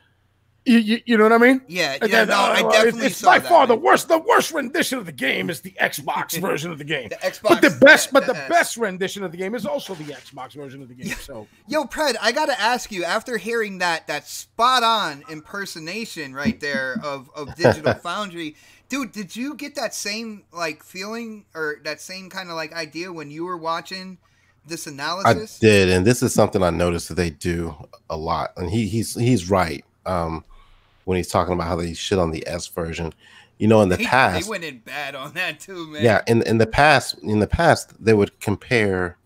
You know what I mean? Yeah, I definitely it's saw by that, far man. the worst rendition of the game is the Xbox version of the game. The Xbox, but the best rendition of the game is also the Xbox version of the game. So, yo, Pred, I gotta ask you, after hearing that spot on impersonation right there of Digital Foundry, dude, did you get that same like feeling or that same kind of like idea when you were watching this analysis? I did, and this is something I noticed that they do a lot, and he's right. When he's talking about how they shit on the S version, in the past, they went in bad on that too, man. Yeah, in the past, they would compare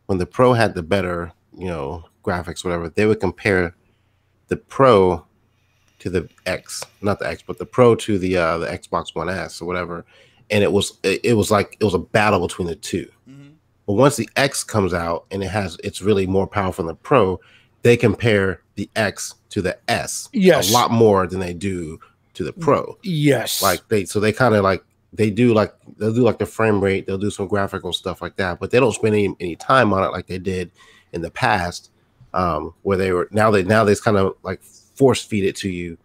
when the Pro had the better, graphics, whatever. They would compare the Pro to the X, not the X, but the Pro to the Xbox One S or whatever, and it was a battle between the two. Mm-hmm. But once the X comes out and it's really more powerful than the Pro, they compare the X to the S a lot more than they do to the Pro. Yes. Like they'll do the frame rate, they'll do some graphical stuff like that, but they don't spend any time on it like they did in the past, where they were now they kind of like force feed it to you,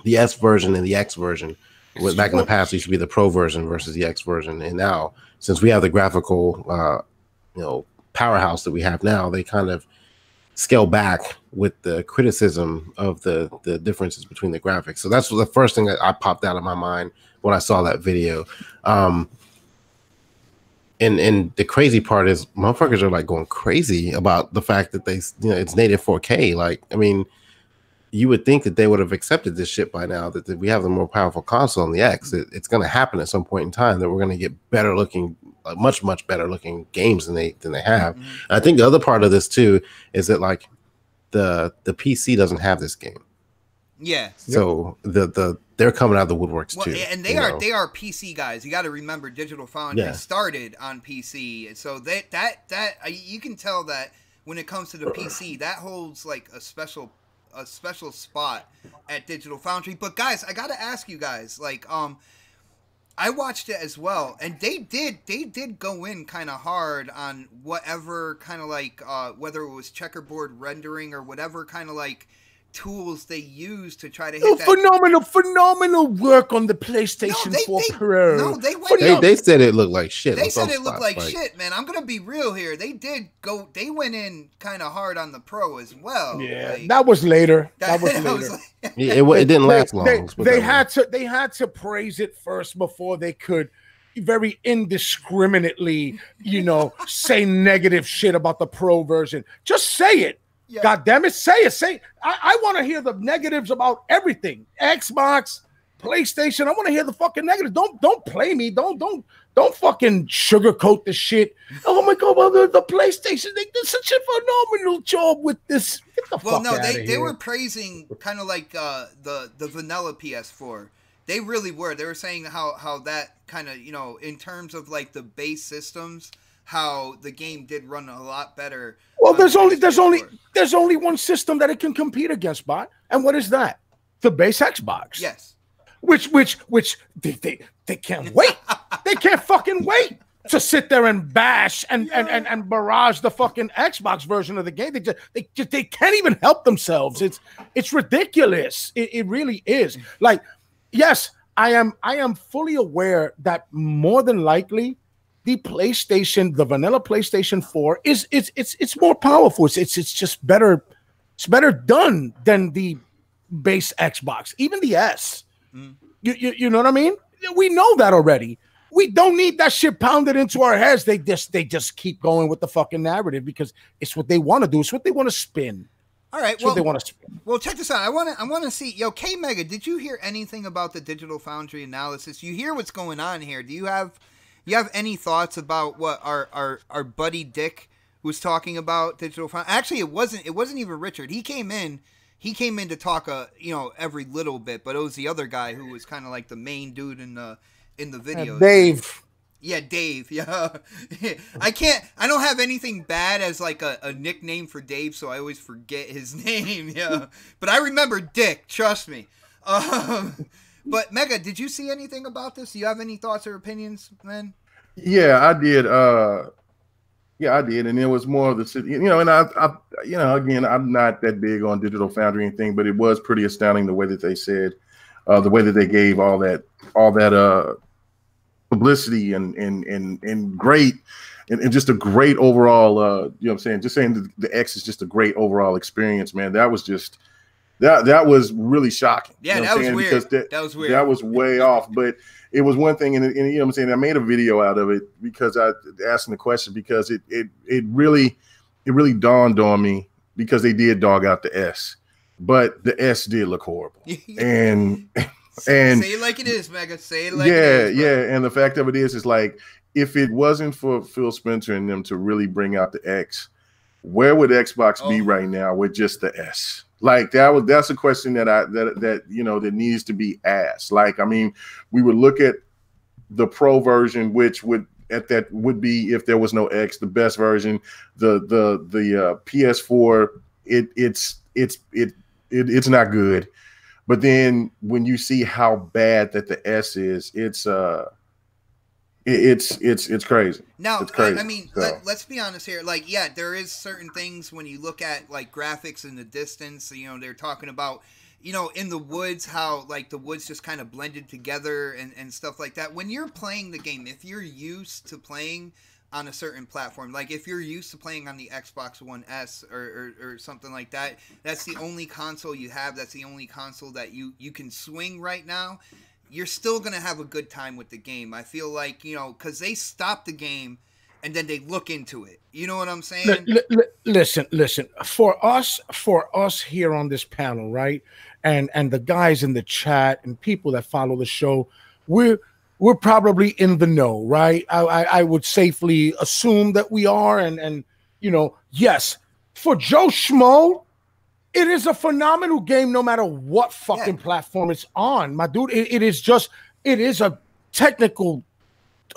the S version and the X version. Back in the past, it used to be the Pro version versus the X version, and now since we have the graphical powerhouse that we have now, they kind of scale back with the criticism of the differences between the graphics. So that's the first thing that I popped out of my mind when I saw that video. And the crazy part is motherfuckers are like going crazy about the fact that it's native 4K. Like, I mean, you would think that they would have accepted this shit by now, that we have the more powerful console on the X. It's going to happen at some point in time that we're going to get better looking, much better looking games than they have. Mm-hmm. I think the other part of this too is that like the PC doesn't have this game. Yeah. So they're coming out of the woodworks too. And they are PC guys. You got to remember, Digital Foundry started on PC, so that you can tell that when it comes to the PC, that holds like a special spot at Digital Foundry. But guys, I got to ask you guys, like, I watched it as well, and they did go in kind of hard on whatever kind of like whether it was checkerboard rendering or whatever kind of like tools they use to try to hit that. Phenomenal work on the PlayStation 4 Pro. No, they said it looked like shit. They said it looked like shit, man. I'm gonna be real here. They went in kind of hard on the Pro as well. Yeah, like, that was later. It didn't last long. They had to praise it first before they could very indiscriminately, say negative shit about the Pro version. Just say it. Yeah. God damn it, say it. I want to hear the negatives about everything. Xbox, PlayStation. I want to hear the fucking negatives. Don't play me. Don't fucking sugarcoat the shit. Oh my god, well, the PlayStation, they did such a phenomenal job with this. Get the fuck out of here. They were praising kind of like the vanilla PS4. They really were. They were saying how that kind of, in terms of like the base systems, how the game did run a lot better. Well, there's only one system that it can compete against, bot, and what is that? The base Xbox. Yes. Which they can't wait. They can't fucking wait to sit there and bash and barrage the fucking Xbox version of the game. They can't even help themselves. It's ridiculous. It really is. Like, yes, I am fully aware that more than likely the vanilla PlayStation 4 it's more powerful. It's just better. It's better done than the base Xbox, even the S. Mm. You know what I mean? We know that already. We don't need that shit pounded into our heads. They just keep going with the fucking narrative because it's what they want to do. It's what they want to spin. All right. It's what they want to spin. Well, check this out. I want to see. Yo, K Mega, did you hear anything about the Digital Foundry analysis? You hear what's going on here? Do you have you have any thoughts about what our buddy Dick was talking about Digital Foundry? Actually, it wasn't even Richard. He came in to talk every little bit, but it was the other guy who was kind of like the main dude in the video. Dave. Yeah, Dave. Yeah. I don't have anything bad as like a nickname for Dave, so I always forget his name. Yeah. But I remember Dick, trust me. But Mega, did you see anything about this? Do you have any thoughts or opinions, man? Yeah, I did. I did, and it was more of the, and I again, I'm not that big on Digital Foundry or anything, but it was pretty astounding the way that they said, the way that they gave all that publicity and great, and just a great overall, what I'm saying? Just saying the X is just a great overall experience, man. That was just. That was really shocking. Yeah, that was weird. Because that was weird. That was way off. But it was one thing, and what I'm saying, I made a video out of it because I asking the question, because it really dawned on me, because they did dog out the S, but the S did look horrible. and say it like it is, Mega. Say it like it is. Yeah. And the fact of it is like, if it wasn't for Phil Spencer and them to really bring out the X, where would Xbox be right now with just the S? Like that's a question that needs to be asked. Like, I mean, we would look at the Pro version, which would be, if there was no X, the best version. The PS4, it's not good. But then when you see how bad that the S is, it's crazy. Now, it's crazy. I mean, let's be honest here. Like, yeah, there is certain things when you look at like graphics in the distance. They're talking about, in the woods, how like the woods just kind of blended together and stuff like that. When you're playing the game, if you're used to playing on a certain platform, like if you're used to playing on the Xbox One S or something like that, that's the only console you have. That's the only console that you can swing right now. You're still going to have a good time with the game. I feel like, because they stop the game and then they look into it. You know what I'm saying? Listen. For us here on this panel, right? And the guys in the chat and people that follow the show, we're probably in the know, right? I would safely assume that we are. And yes, for Joe Schmo, it is a phenomenal game no matter what fucking platform it's on, my dude. It is a technical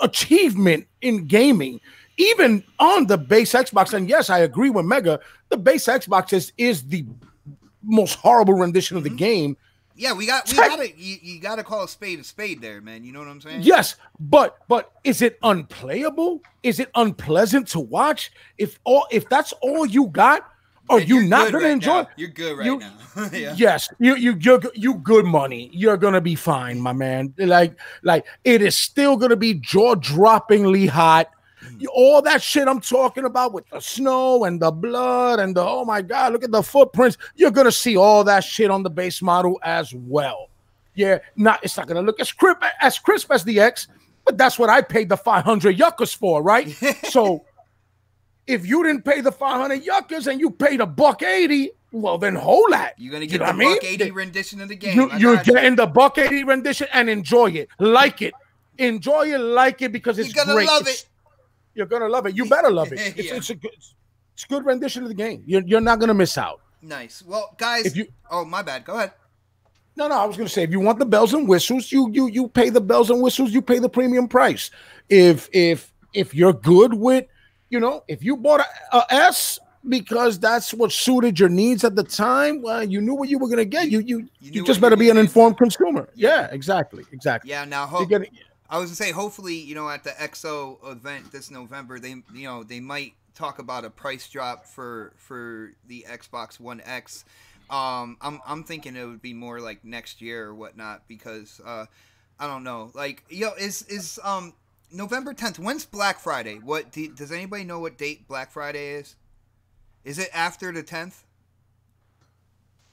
achievement in gaming, even on the base Xbox. And yes, I agree with Mega. The base Xbox is the most horrible rendition of the game. Yeah, you gotta call a spade there, man. You know what I'm saying? Yes, but is it unplayable? Is it unpleasant to watch? If that's all you got, are you not going to enjoy it? You're good right now. Yeah. Yes, you good money. You're going to be fine, my man. Like it is still going to be jaw-droppingly hot. All that shit I'm talking about with the snow and the blood and the, oh my God, look at the footprints. You're going to see all that shit on the base model as well. Yeah, it's not going to look as crisp as the X, but that's what I paid the 500 yuccas for, right? So if you didn't pay the 500 yuccas and you paid $180, well then hold that. You're gonna get the $180 rendition of the game. You're getting the $180 rendition and enjoy it, like it, because it's great. You're gonna love it. You're gonna love it. You better love it. It's a good rendition of the game. You're not gonna miss out. Nice. Well, guys. Oh, my bad. Go ahead. No, I was gonna say, if you want the bells and whistles, you pay the bells and whistles. You pay the premium price. If you're good with, if you bought a S because that's what suited your needs at the time, well, you knew what you were going to get. You just better be an informed consumer. Yeah, exactly. Yeah, now I was going to say, hopefully, at the XO event this November, they might talk about a price drop for the Xbox One X. I'm thinking it would be more like next year or whatnot, because I don't know. Like, is November 10th. When's Black Friday? Does anybody know what date Black Friday is? Is it after the 10th?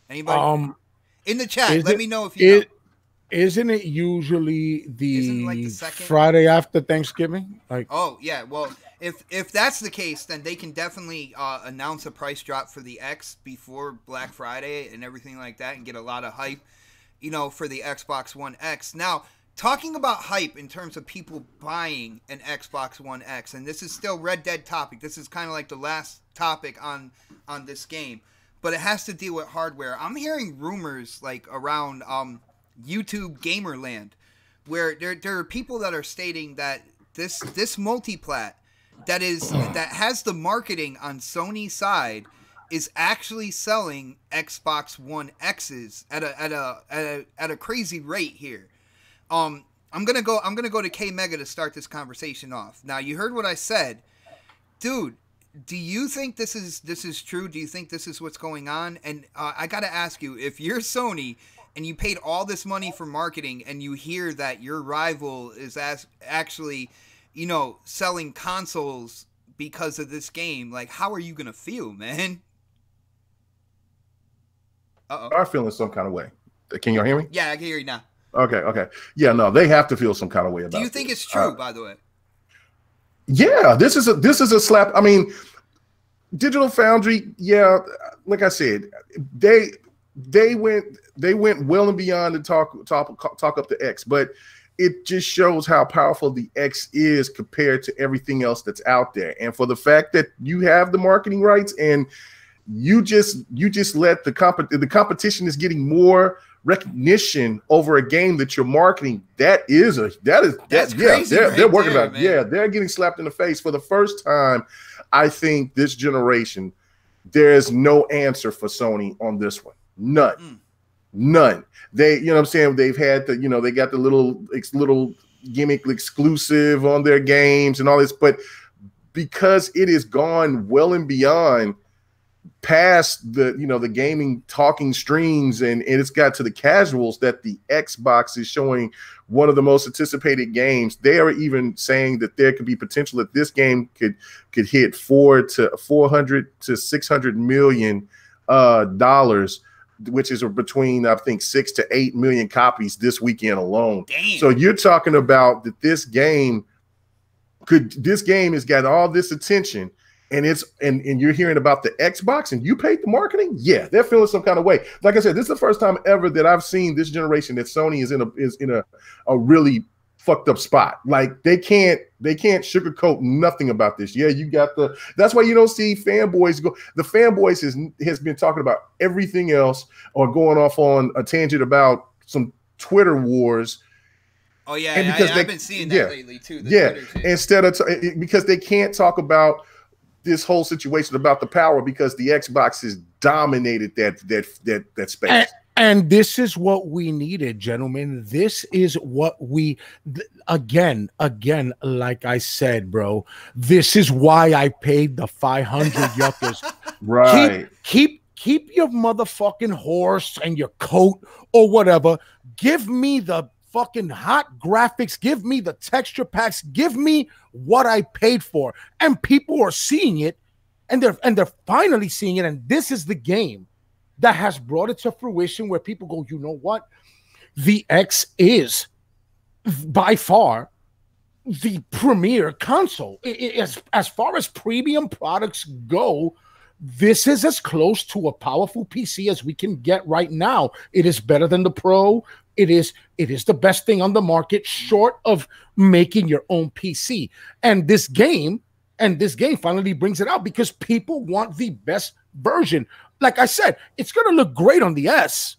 Anybody? In the chat, let me know if you know. Isn't it usually the Friday after Thanksgiving? Oh yeah. Well, if that's the case, then they can definitely announce a price drop for the X before Black Friday and everything like that, and get a lot of hype, for the Xbox One X. Now, talking about hype in terms of people buying an Xbox One X, and this is still Red Dead topic. This is kind of like the last topic on this game, but it has to deal with hardware. I'm hearing rumors like around YouTube Gamerland, where there are people that are stating that this multiplat that has the marketing on Sony's side is actually selling Xbox One X's at a crazy rate here. I'm gonna go to K Mega to start this conversation off. Now, you heard what I said, dude. Do you think this is true? Do you think this is what's going on? And I gotta ask you, if you're Sony and you paid all this money for marketing, and you hear that your rival is actually, selling consoles because of this game, like, how are you gonna feel, man? Are feeling some kind of way. Can y'all hear me? Yeah, I can hear you now. Okay. Yeah, no, they have to feel some kind of way about it. Do you think it's true, by the way? Yeah, this is a slap. I mean, Digital Foundry, yeah, like I said, they went well and beyond to talk up the X, but it just shows how powerful the X is compared to everything else that's out there. And for the fact that you have the marketing rights and you just let the competition is getting more recognition over a game that you're marketing, that's crazy. They're working on it. Yeah, they're getting slapped in the face for the first time. I think this generation, there's no answer for Sony on this one. None. They, you know what I'm saying, they've had the, they got the little gimmick exclusive on their games and all this, but because it has gone well and beyond past the the gaming talking streams and it's got to the casuals, that the Xbox is showing one of the most anticipated games. They are even saying that there could be potential that this game could hit $400 to $600 million dollars, which is between I think 6 to 8 million copies this weekend alone. Damn. So you're talking about that this game has got all this attention. And and you're hearing about the Xbox and you paid the marketing? Yeah, they're feeling some kind of way. Like I said, this is the first time ever that I've seen this generation that Sony is in a really fucked up spot. Like they can't sugarcoat nothing about this. Yeah, you got that's why you don't see fanboys go. The fanboys has been talking about everything else or going off on a tangent about some Twitter wars. Oh yeah, I've been seeing that lately too. Instead of because they can't talk about this whole situation about the power because the Xbox has dominated that space. And this is what we needed, gentlemen. This is what we again, like I said, bro. This is why I paid the 500 yuccas. Right. Keep your motherfucking horse and your coat or whatever. Give me the fucking hot graphics, give me the texture packs, give me what I paid for. And people are seeing it, and they're finally seeing it. And this is the game that has brought it to fruition where people go, you know what? The X is by far the premier console. As far as premium products go, this is as close to a powerful PC as we can get right now. It is better than the Pro. It is the best thing on the market, short of making your own PC. And this game finally brings it out because people want the best version. Like I said, it's going to look great on the S,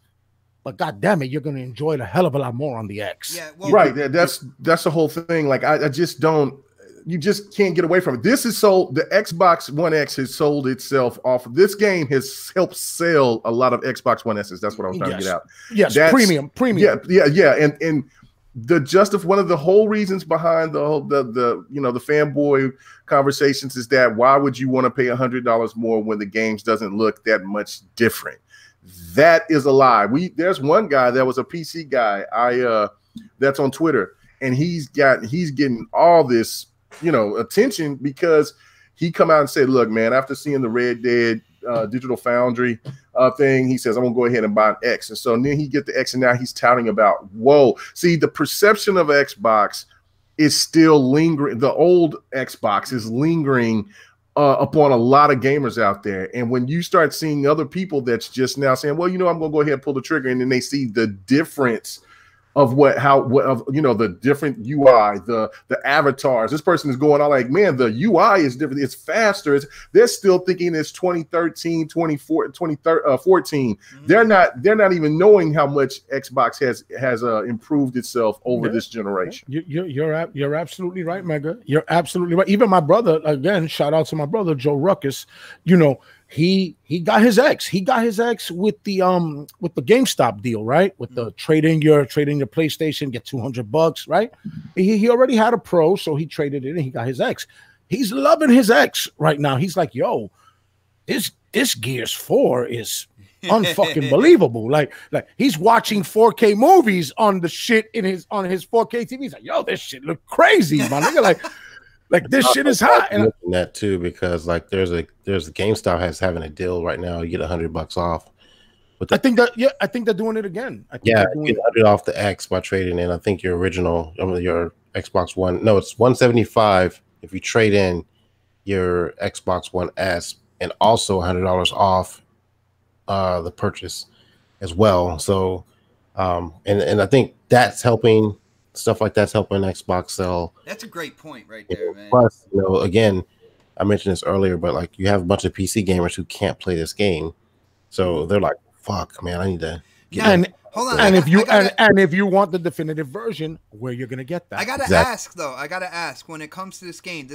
but God damn it, you're going to enjoy it a hell of a lot more on the X. Yeah, well, right. That's the whole thing. Like I just don't. You just can't get away from it. This is sold. The Xbox One X has sold itself off. This game has helped sell a lot of Xbox One S's. That's what I was trying to get out. Yes, premium. Yeah. And one of the whole reasons behind the fanboy conversations is that why would you want to pay $100 more when the games doesn't look that much different? That is a lie. There's one guy that was a PC guy. That's on Twitter, and he's getting all this attention because he come out and said, look, man, after seeing the Red Dead Digital Foundry thing, he says, I'm gonna go ahead and buy an X. And so then he get the X, and now he's touting about, whoa, see, the perception of Xbox is still lingering. The old Xbox is lingering upon a lot of gamers out there. And when you start seeing other people that's just now saying, well, I'm gonna go ahead and pull the trigger, and then they see the difference of the different UI, the avatars. This person is going on like, man, the UI is different. It's faster. They're still thinking it's 2013, 2014. Mm-hmm. They're not even knowing how much Xbox has improved itself over this generation. You're absolutely right, Mega. You're absolutely right. Even my brother, again, shout out to my brother Joe Ruckus. He got his X. He got his X with the GameStop deal, right? With the trade in your PlayStation, get $200, right? He already had a Pro, so he traded it and he got his X. He's loving his X right now. He's like, yo, this Gears 4 is unfucking believable. Like he's watching 4K movies on the shit on his 4K TV. He's like, yo, this shit look crazy, my nigga. Like this shit is hot. And that too, because like there's a GameStop having a deal right now. You get $100 off. I think they're doing it again. You get $100 off the X by trading in. I think your Xbox One. No, it's $175 if you trade in your Xbox One S, and also $100 off the purchase as well. So, and I think that's helping. Stuff like that's helping Xbox sell. That's a great point right there, man. Plus, again, I mentioned this earlier, but like you have a bunch of PC gamers who can't play this game, so they're like, "Fuck, man, I need to." Hold on. And if you want the definitive version, where you're gonna get that? I gotta ask though. When it comes to this game,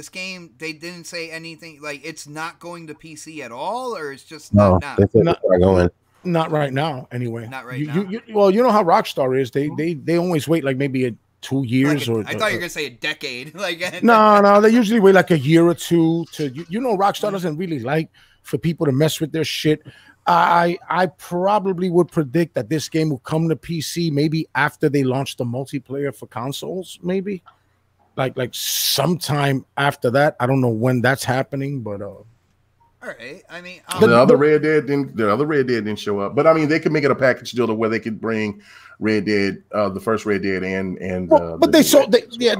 they didn't say anything like it's not going to PC at all, or it's just not going. Not right now, anyway. Not right now. Well, you know how Rockstar is. They always wait like maybe 2 years I thought you were gonna say a decade. No, they usually wait like a year or two to. Rockstar doesn't really like for people to mess with their shit. I probably would predict that this game will come to PC maybe after they launch the multiplayer for consoles, maybe like sometime after that. I don't know when that's happening, but all right. I mean, the other Red Dead didn't show up, but I mean, they could make it a package deal to where they could bring Red Dead, the first Red Dead, but they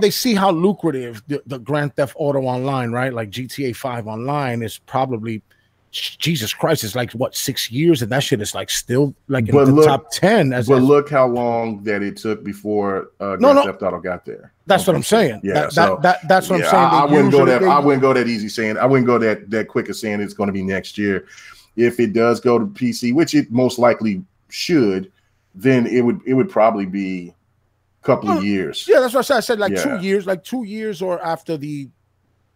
see how lucrative the Grand Theft Auto Online, right? Like GTA 5 Online is probably, Jesus Christ, it's like what, 6 years, and that shit is like still like in the top 10. Look how long that it took before Grand Theft Auto got there. That's what I'm saying. Yeah, that's what I'm saying. I wouldn't go that. I wouldn't go that easy saying. I wouldn't go that quick as saying it's going to be next year. If it does go to PC, which it most likely should, then it would probably be a couple of years. Yeah, that's what I said. I said 2 years, like 2 years or after the.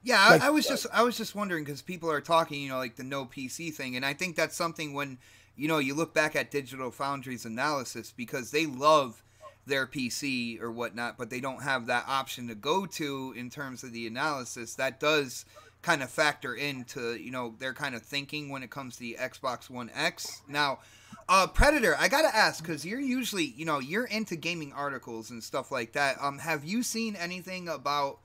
Yeah, like, I was just wondering because people are talking, like the no PC thing, and I think that's something when you look back at Digital Foundry's analysis, because they love their PC or whatnot, but they don't have that option to go to in terms of the analysis. That does kind of factor into their kind of thinking when it comes to the Xbox One X. Now, Predator, I gotta ask, because you're usually you're into gaming articles and stuff like that. Have you seen anything about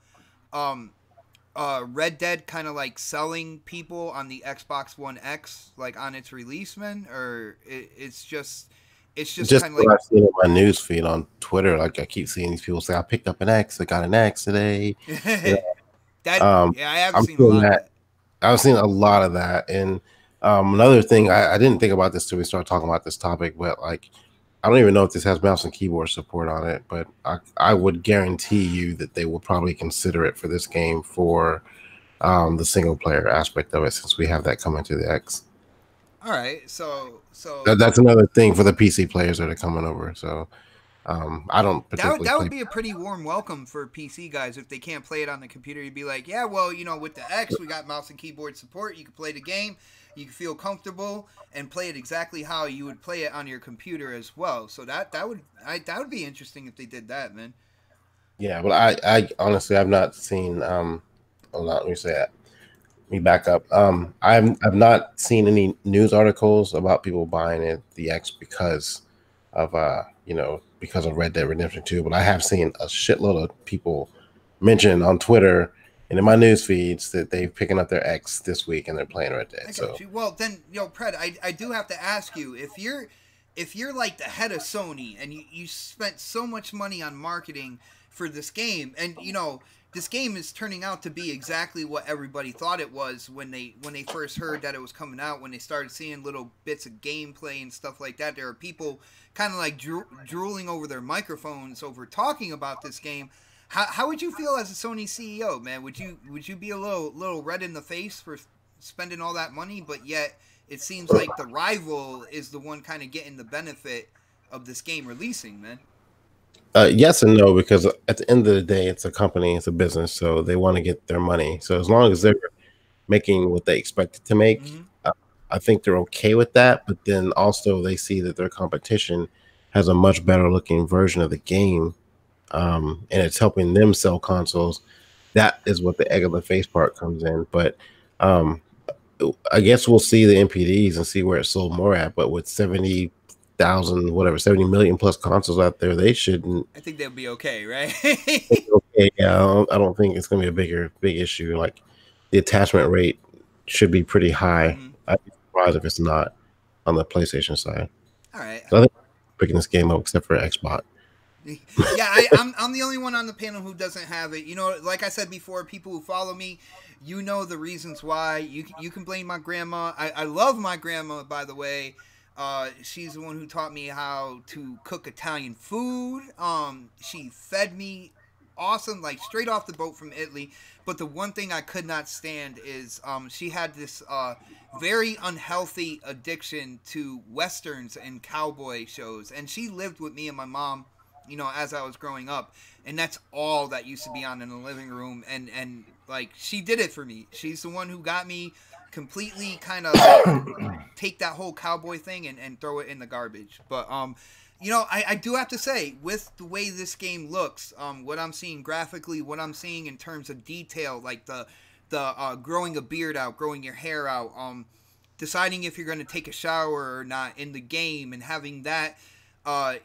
Red Dead kind of like selling people on the Xbox One X, like on its release, man? Or it's just kind of like I've seen in my news feed on Twitter. Like I keep seeing these people say, "I picked up an X. I got an X today." I haven't seen a lot of that. I've seen a lot of that. And another thing, I didn't think about this till we started talking about this topic, but like I don't even know if this has mouse and keyboard support on it, but I would guarantee you that they will probably consider it for this game for the single player aspect of it, since we have that coming to the X. All right, so that's another thing for the PC players that are coming over. So I don't particularly that would be a pretty warm welcome for PC guys if they can't play it on the computer. You'd be like, yeah, well, with the X, we got mouse and keyboard support. You can play the game. You can feel comfortable and play it exactly how you would play it on your computer as well. So that would be interesting if they did that, man. Yeah, but I honestly I've not seen let me say that. Let me back up. I've not seen any news articles about people buying the X because of because of Red Dead Redemption 2, but I have seen a shitload of people mention on Twitter and in my news feeds that they're picking up their X this week and they're playing Red Dead. So well, then Pred, I do have to ask you, if you're like the head of Sony and you spent so much money on marketing for this game, and this game is turning out to be exactly what everybody thought it was when they first heard that it was coming out, when they started seeing little bits of gameplay and stuff like that. There are people kind of like drooling over their microphones over talking about this game. How would you feel as a Sony CEO, man? Would you be a little red in the face for spending all that money, but yet it seems like the rival is the one kind of getting the benefit of this game releasing, man? Yes and no, because at the end of the day, it's a company, it's a business, so they want to get their money. So as long as they're making what they expected to make, I think they're okay with that. But then also they see that their competition has a much better looking version of the game, and it's helping them sell consoles. That is what the egg on the face part comes in. But I guess we'll see the NPDs and see where it sold more at. But with 70 million plus consoles out there, they shouldn't. I think they'll be okay, right? Okay, yeah, I don't think it's going to be a big issue. Like the attachment rate should be pretty high. I'd be surprised if it's not on the PlayStation side. All right. So I think I'm picking this game up except for Xbox. Yeah, I'm the only one on the panel who doesn't have it. You know, like I said before, people who follow me, you know the reasons why. You can blame my grandma. I love my grandma, by the way. She's the one who taught me how to cook Italian food. She fed me awesome, like straight off the boat from Italy. But the one thing I could not stand is she had this very unhealthy addiction to Westerns and cowboy shows. And she lived with me and my mom, you know, as I was growing up. And that's all that used to be on in the living room. And like, she did it for me. She's the one who got me completely kind of take that whole cowboy thing and throw it in the garbage. But you know, I do have to say, with the way this game looks, what I'm seeing graphically, what I'm seeing in terms of detail, like the growing a beard out, growing your hair out, deciding if you're going to take a shower or not in the game, and having that,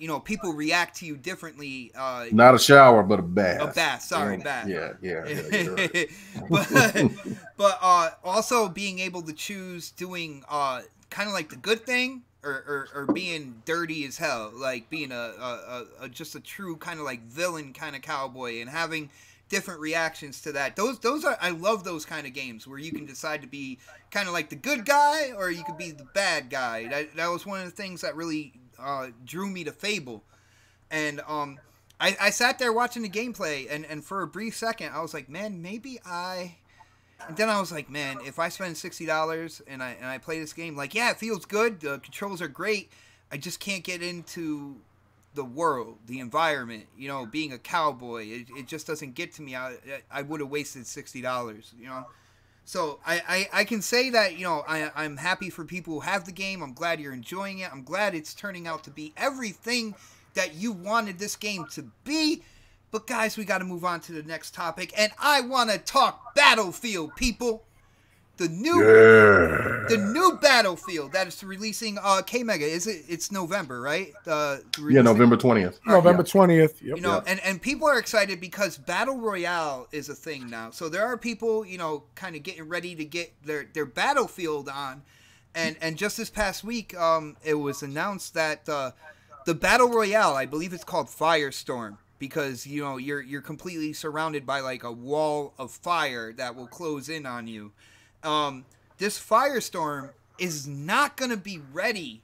you know, people react to you differently. Not a shower, but a bath. A bath, sorry, bath. Yeah. Right. but also being able to choose doing kind of like the good thing or being dirty as hell, like being a just a true kind of like villain kind of cowboy, and having different reactions to that. Those are, I love those kind of games where you can decide to be kind of like the good guy or you could be the bad guy. That was one of the things that really drew me to Fable. And I sat there watching the gameplay, and for a brief second I was like, man, maybe and then I was like, man, if I spend $60 and I play this game, like, yeah, it feels good, the controls are great, I just can't get into the world, the environment, you know, being a cowboy, it just doesn't get to me. I would have wasted $60, you know. So I can say that, you know, I'm happy for people who have the game. I'm glad you're enjoying it. I'm glad it's turning out to be everything that you wanted this game to be. But guys, we got to move on to the next topic, and I want to talk Battlefield, people. The new Battlefield that is releasing K-Mega. It's November, right? November 20th. November 20th. Yep. You know, and people are excited because Battle Royale is a thing now. So there are people, you know, kind of getting ready to get their Battlefield on. And just this past week, it was announced that the Battle Royale, I believe it's called Firestorm, because, you know, you're completely surrounded by like a wall of fire that will close in on you. This Firestorm is not going to be ready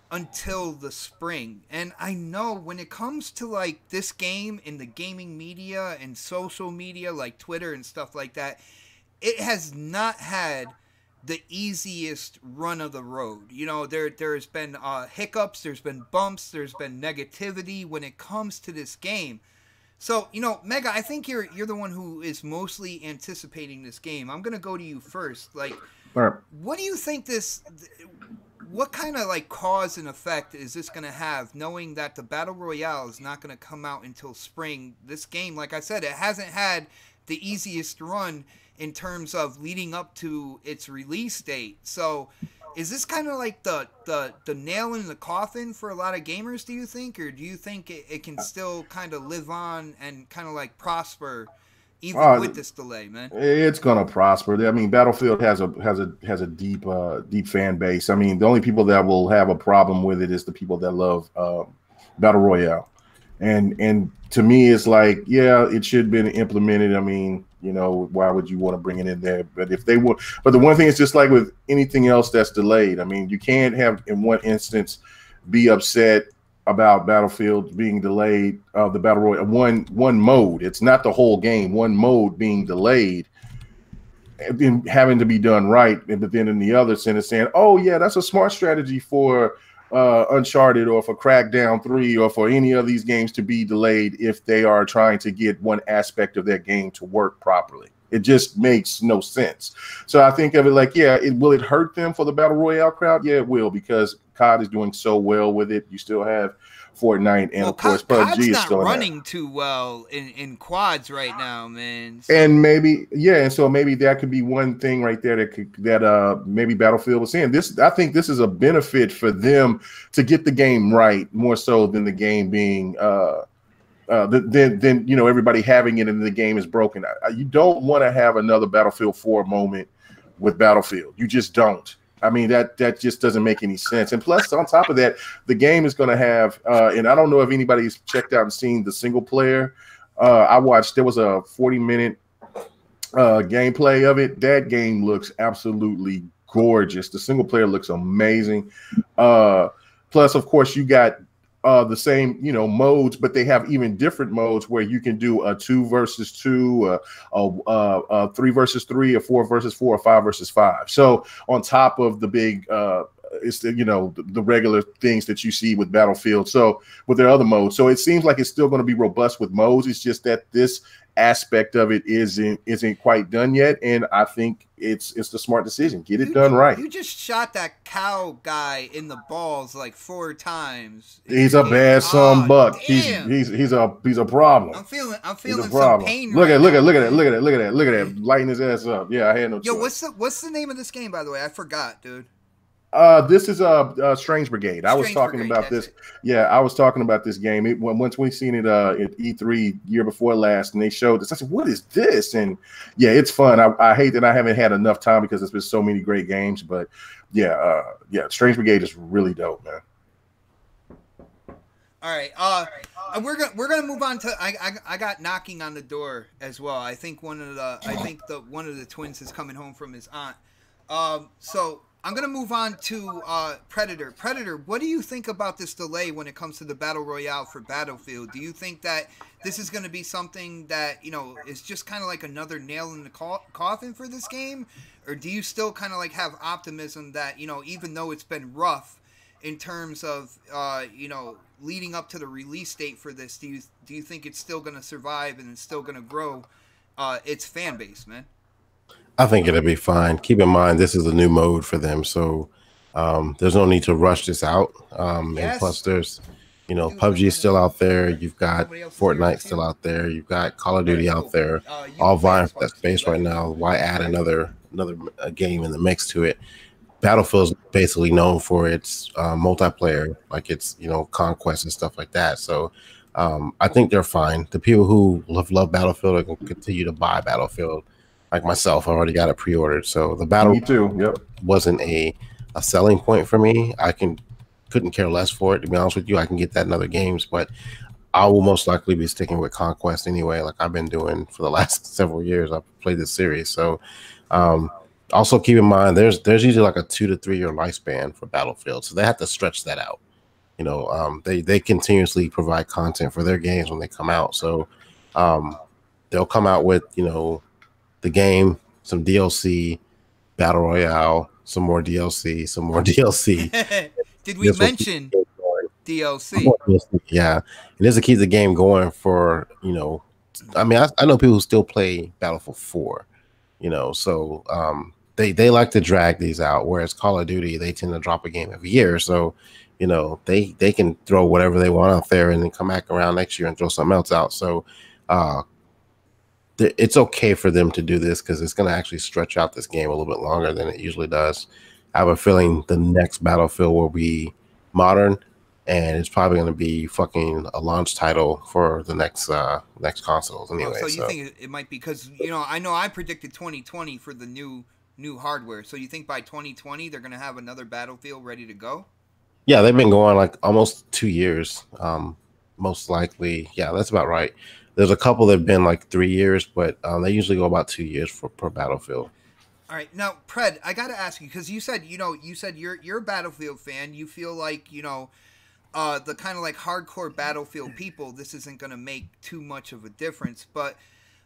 until the spring. And I know when it comes to like this game in the gaming media and social media like Twitter and stuff like that, it has not had the easiest run of the road. You know, there has been hiccups, there's been bumps, there's been negativity when it comes to this game. So, you know, Mega, I think you're the one who is mostly anticipating this game. I'm going to go to you first. Like, what do you think what kind of, like, cause and effect is this going to have, knowing that the Battle Royale is not going to come out until spring? This game, like I said, it hasn't had the easiest run in terms of leading up to its release date. So is this kind of like the nail in the coffin for a lot of gamers, do you think? Or do you think it can still kind of live on and kind of like prosper even with this delay, man? It's going to prosper. I mean, Battlefield has a deep fan base. I mean, the only people that will have a problem with it is the people that love Battle Royale. And to me, it's like, yeah, it should have been implemented. I mean, why would you want to bring it in there? But if they would, but the one thing is just like with anything else that's delayed. I mean, you can't have in one instance be upset about Battlefield being delayed, the Battle Royale, one mode. It's not the whole game. One mode being delayed and having to be done right. But then in the other sentence saying, oh yeah, that's a smart strategy for Uncharted or for Crackdown 3 or for any of these games to be delayed if they are trying to get one aspect of their game to work properly. It just makes no sense. So I think of it like, yeah, will it hurt them for the Battle Royale crowd? Yeah, it will, because COD is doing so well with it. You still have Fortnite, and of course PUBG is still running too well in quads right now, man. So. And maybe, yeah, and so maybe that could be one thing right there that maybe Battlefield was saying. I think this is a benefit for them to get the game right, more so than the game being then everybody having it and the game is broken. You don't want to have another Battlefield 4 moment with Battlefield. You just don't. I mean, that just doesn't make any sense. And plus, on top of that, the game is going to have, and I don't know if anybody's checked out and seen the single player. I watched, there was a 40-minute gameplay of it. That game looks absolutely gorgeous. The single player looks amazing. Plus, of course, you got the same, modes, but they have even different modes where you can do a 2 versus 2, a 3 versus 3, a 4 versus 4, a 5 versus 5. So on top of the big, it's the regular things that you see with Battlefield. So with their other modes, so it seems like it's still going to be robust with modes. It's just that this aspect of it isn't quite done yet, and I think it's the smart decision. Get it done right. You just shot that cow guy in the balls like 4 times. He's a bad son buck. He's a problem. I'm feeling some pain. Look at that. Lighting his ass up. Yeah, I had no choice. What's the name of this game, by the way? I forgot, dude. This is Strange Brigade. I was talking about this. Yeah, I was talking about this game. Once we seen it at E3 year before last, and they showed this, I said, "What is this?" And yeah, it's fun. I hate that I haven't had enough time because there's been so many great games. But yeah, Strange Brigade is really dope, man. All right, we're gonna move on to I got knocking on the door as well. I think one of the twins is coming home from his aunt. So I'm going to move on to Predator. Predator, what do you think about this delay when it comes to the Battle Royale for Battlefield? Do you think that this is going to be something that, is just kind of like another nail in the coffin for this game? Or do you still kind of like have optimism that, even though it's been rough in terms of, leading up to the release date for this, do you think it's still going to survive and it's still going to grow its fan base, man? I think it'll be fine. Keep in mind, this is a new mode for them, so there's no need to rush this out. And plus, there's, PUBG is still out there. You've got Fortnite still out there. You've got Call of Duty out there, all vying for that space right now. Why add another game in the mix to it? Battlefield is basically known for its multiplayer, like its conquest and stuff like that. So I think they're fine. The people who love Battlefield are going to continue to buy Battlefield. Like myself, I already got it pre-ordered, so the battle wasn't a selling point for me. I couldn't care less for it, to be honest with you. I can get that in other games, but I will most likely be sticking with Conquest anyway, like I've been doing for the last several years. I've played this series, so also keep in mind there's usually like a 2 to 3 year lifespan for Battlefield, so they have to stretch that out. They continuously provide content for their games when they come out, so they'll come out with the game, some DLC, Battle Royale, some more DLC, some more DLC. Did we mention DLC? Yeah, and this will keep the game going for, I mean, I know people who still play Battlefield 4, so they like to drag these out, whereas Call of Duty, they tend to drop a game every year, so, they can throw whatever they want out there and then come back around next year and throw something else out. So, it's okay for them to do this because it's going to actually stretch out this game a little bit longer than it usually does. I have a feeling the next Battlefield will be modern, and it's probably going to be fucking a launch title for the next consoles anyway. So you think it might be because I know I predicted 2020 for the new hardware. So you think by 2020 they're going to have another Battlefield ready to go? Yeah, they've been going like almost 2 years. most likely. Yeah, that's about right. There's a couple that have been like 3 years, but they usually go about 2 years per Battlefield. All right, now Pred, I got to ask you, because you said you're a Battlefield fan. You feel like the kind of like hardcore Battlefield people, this isn't going to make too much of a difference. But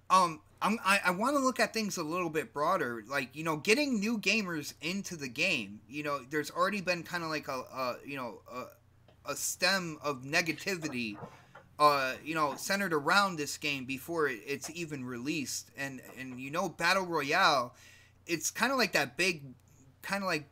I want to look at things a little bit broader, like getting new gamers into the game. There's already been kind of like a stem of negativity, centered around this game before it's even released, and Battle Royale, it's kind of like that big, kind of like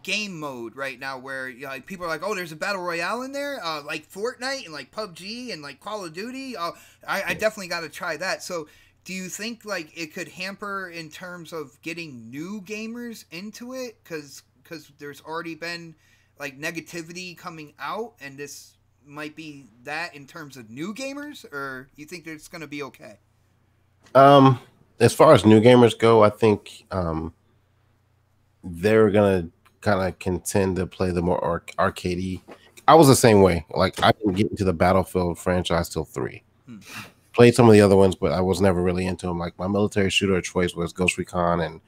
game mode right now where like people are like, oh, there's a Battle Royale in there, like Fortnite and like PUBG and like Call of Duty. I definitely got to try that. So do you think like it could hamper in terms of getting new gamers into it? Because there's already been like negativity coming out, and this might be that in terms of new gamers, or you think it's going to be okay? As far as new gamers go, I think they're gonna kind of contend to play the more arcadey. I was the same way. Like, I didn't get into the Battlefield franchise till 3. Played some of the other ones, but I was never really into them. Like, my military shooter of choice was Ghost Recon,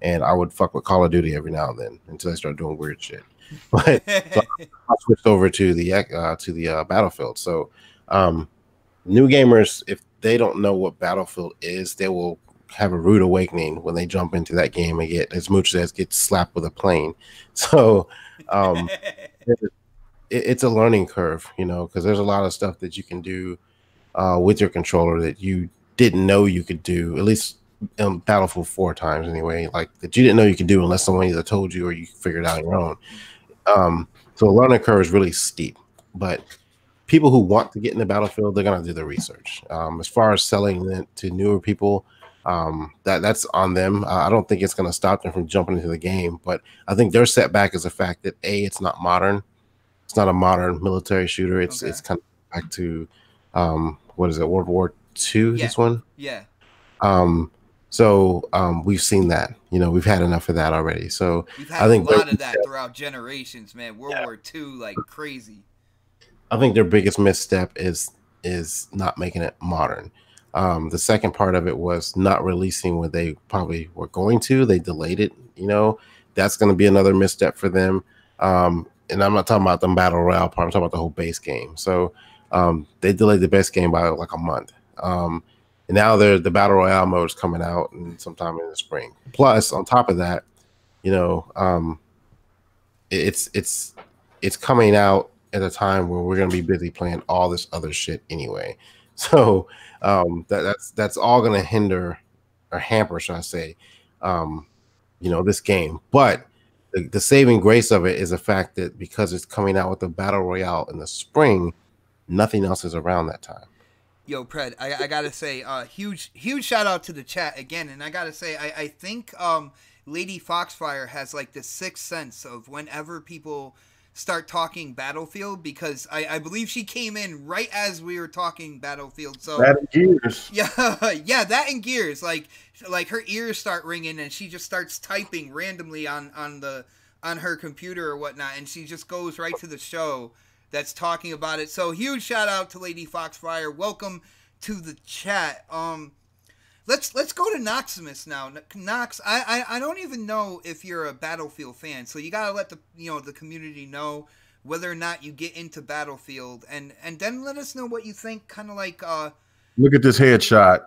and I would fuck with Call of Duty every now and then until I started doing weird shit. But so I switched over to the Battlefield. So new gamers, if they don't know what Battlefield is, they will have a rude awakening when they jump into that game and get, as Mooch says, get slapped with a plane. So it's a learning curve, because there's a lot of stuff that you can do with your controller that you didn't know you could do, at least in Battlefield 4 times anyway, like that you didn't know you could do unless someone either told you or you figured out on your own. So the learning curve is really steep, but people who want to get in the Battlefield, they're going to do the research. As far as selling it to newer people, that's on them. I don't think it's going to stop them from jumping into the game, but I think their setback is the fact that it's not modern. It's not a modern military shooter. It's kind of back to what is it, World War II? Yeah. This one, yeah. So we've seen that. We've had enough of that already. So We've had a lot of that throughout generations, man. World War II, like crazy. I think their biggest misstep is not making it modern. The second part of it was not releasing what they probably were going to. They delayed it. That's going to be another misstep for them. And I'm not talking about the Battle Royale part. I'm talking about the whole base game. So they delayed the base game by like a month. And now the Battle Royale mode is coming out and sometime in the spring. Plus, on top of that, it's coming out at a time where we're going to be busy playing all this other shit anyway. So that's all going to hinder or hamper, should I say, this game. But the saving grace of it is the fact that because it's coming out with the Battle Royale in the spring, nothing else is around that time. Yo, Pred, I gotta say, huge shout out to the chat again, and I gotta say, I think Lady Foxfire has like the sixth sense of whenever people start talking Battlefield, because I believe she came in right as we were talking Battlefield. So that and Gears. Yeah, that and Gears. Like her ears start ringing and she just starts typing randomly on her computer or whatnot, and she just goes right to the show that's talking about it. So huge shout out to Lady Foxfire. Welcome to the chat. Let's go to Knoxximus now. Knox, I don't even know if you're a Battlefield fan, so you gotta let the community know whether or not you get into Battlefield, and then let us know what you think. Kind of like look at this headshot.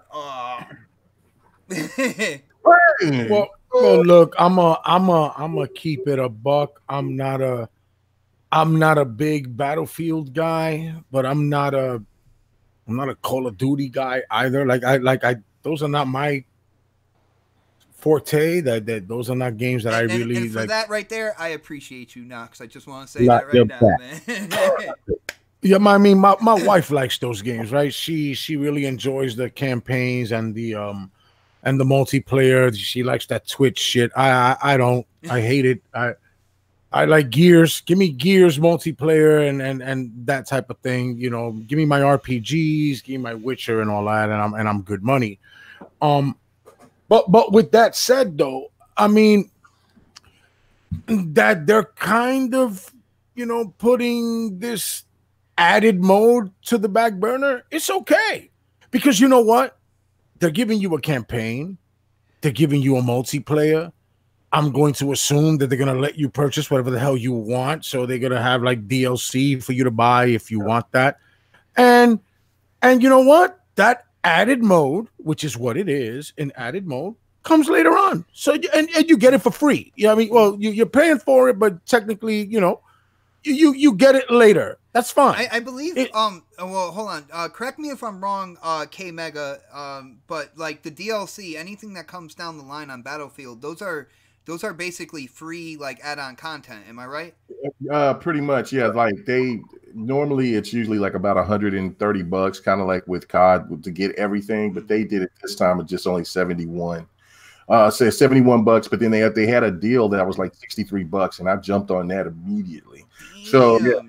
Well, look, I'm a keep it a buck. I'm not a big Battlefield guy, but I'm not a Call of Duty guy either. Like those are not my forte. That those are not games that I really and for like. That right there, I appreciate you, Knox. I just want to say that right now, man. Yeah, I mean, my wife likes those games, right? She really enjoys the campaigns and the multiplayer. She likes that Twitch shit. I don't. I hate it. I like Gears. Give me Gears multiplayer and that type of thing. Give me my RPGs, give me my Witcher and all that, and I'm good money. But with that said, though, I mean that they're kind of putting this added mode to the back burner, it's okay. Because you know what? They're giving you a campaign. They're giving you a multiplayer. I'm going to assume that they're going to let you purchase whatever the hell you want. So they're going to have like DLC for you to buy if you want that. And you know what? That added mode, which is what it is, an added mode, comes later on. So and you get it for free. I mean, well, you're paying for it, but technically, you get it later. That's fine. I believe. Well, hold on. Correct me if I'm wrong, K Mega. But like the DLC, anything that comes down the line on Battlefield, those are basically free, like add-on content. Am I right? Pretty much, yeah. Like normally it's usually like about $130, kind of like with COD to get everything, but they did it this time at just only 71. So $71, but then they had a deal that was like $63, and I jumped on that immediately. So yeah.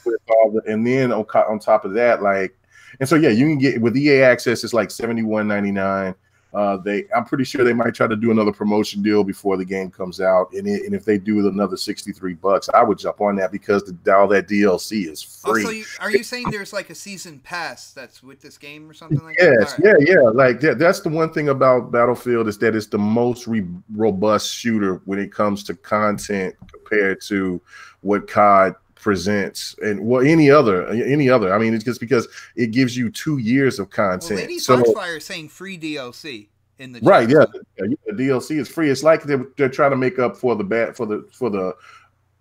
With all and then on top of that, like, and so yeah, you can get with EA Access, it's like $71.99. I'm pretty sure they might try to do another promotion deal before the game comes out, and if they do another $63, I would jump on that because all that DLC is free. Oh, so are you saying there's like a season pass that's with this game or something like that? Yes, yeah. Like that's the one thing about Battlefield is that it's the most robust shooter when it comes to content compared to what COD presents and any other. I mean, it's just because it gives you 2 years of content. Well, Lady Foxfire is saying free DLC in the chat. Right. Yeah, the DLC is free. It's like they're trying to make up for the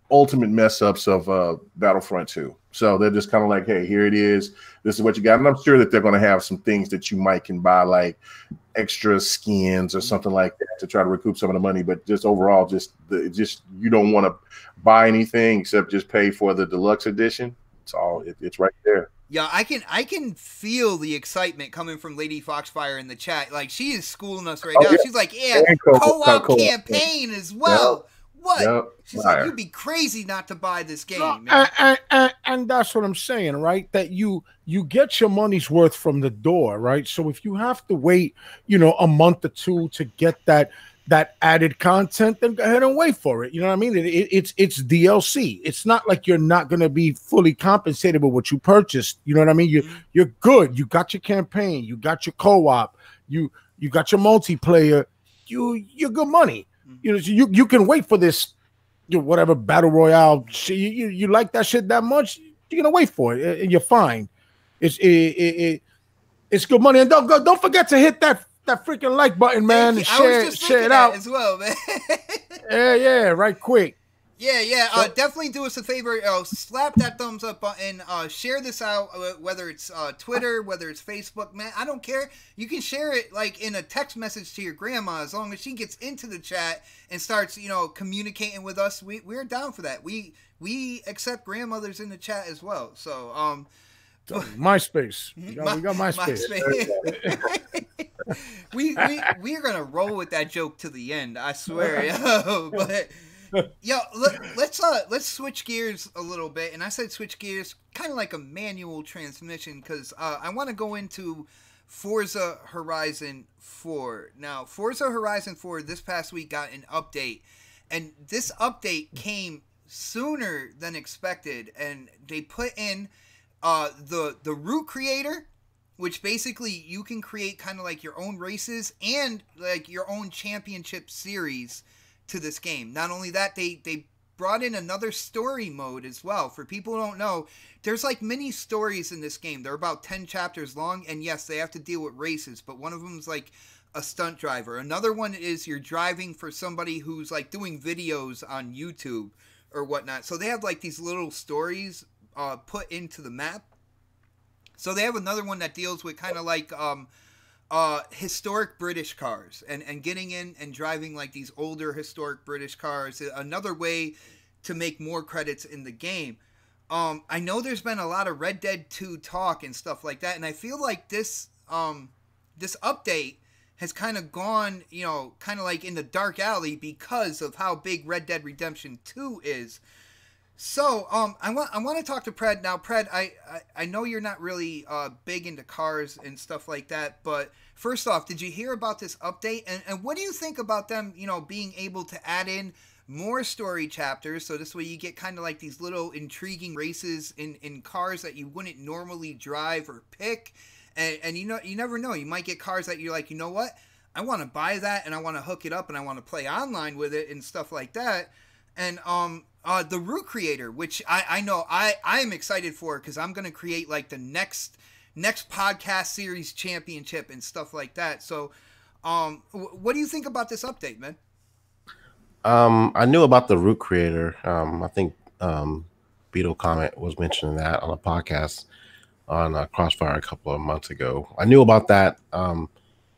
ultimate mess ups of Battlefront 2. So they're just kind of like, hey, here it is. This is what you got. And I'm sure that they're going to have some things that you might can buy, like extra skins or something like that to try to recoup some of the money. But just overall, just you don't want to buy anything except just pay for the deluxe edition. It's right there. Yeah, I can feel the excitement coming from Lady Foxfire in the chat. Like, she is schooling us right now. Yeah. She's like, yeah, co-op campaign as well. Yep. What? Yep. She's like, you'd be crazy not to buy this game. And that's what I'm saying, right? That you get your money's worth from the door, right? So if you have to wait, a month or two to get that added content, then go ahead and wait for it. You know what I mean? It's DLC. It's not like you're not going to be fully compensated with what you purchased. You know what I mean? You're good. You got your campaign. You got your co-op. You got your multiplayer. You're good money. You can wait for this, whatever battle royale. You like that shit that much? You're gonna wait for it, and you're fine. It's good money, and don't forget to hit that freaking like button, man, and share it out as well, man. yeah, right quick. Yeah. Definitely do us a favor. Slap that thumbs up button. Share this out, whether it's Twitter, whether it's Facebook, man. I don't care. You can share it like in a text message to your grandma as long as she gets into the chat and starts, communicating with us. We're down for that. We accept grandmothers in the chat as well. So MySpace. We got MySpace. we are gonna roll with that joke to the end. I swear. But. Yo, let's switch gears a little bit, and I said switch gears, kind of like a manual transmission, because I want to go into Forza Horizon 4. Now, Forza Horizon 4 this past week got an update, and this update came sooner than expected, and they put in the route creator, which basically you can create kind of like your own races and like your own championship series to this game. Not only that, they brought in another story mode as well. For people who don't know, there's like mini stories in this game. They're about 10 chapters long, and yes, they have to deal with races, but one of them is like a stunt driver. Another one is you're driving for somebody who's like doing videos on YouTube or whatnot. So they have like these little stories put into the map. So they have another one that deals with kind of like historic British cars and getting in and driving like these older historic British cars. Another way to make more credits in the game. I know there's been a lot of Red Dead 2 talk and stuff like that, and I feel like this update has kind of gone, kind of like in the dark alley because of how big Red Dead Redemption 2 is. So, I want to talk to Pred now. Pred, I know you're not really big into cars and stuff like that, but first off, did you hear about this update? And what do you think about them, being able to add in more story chapters. So this way you get kind of like these little intriguing races in cars that you wouldn't normally drive or pick. And you never know. You might get cars that you're like, you know what? I want to buy that and I want to hook it up and I want to play online with it and stuff like that. And the Root Creator, which I know I'm excited for, because I'm going to create like the next podcast series championship and stuff like that. So what do you think about this update, man? I knew about the Root Creator. I think Beetle Comment was mentioning that on a podcast on Crossfire a couple of months ago. I knew about that.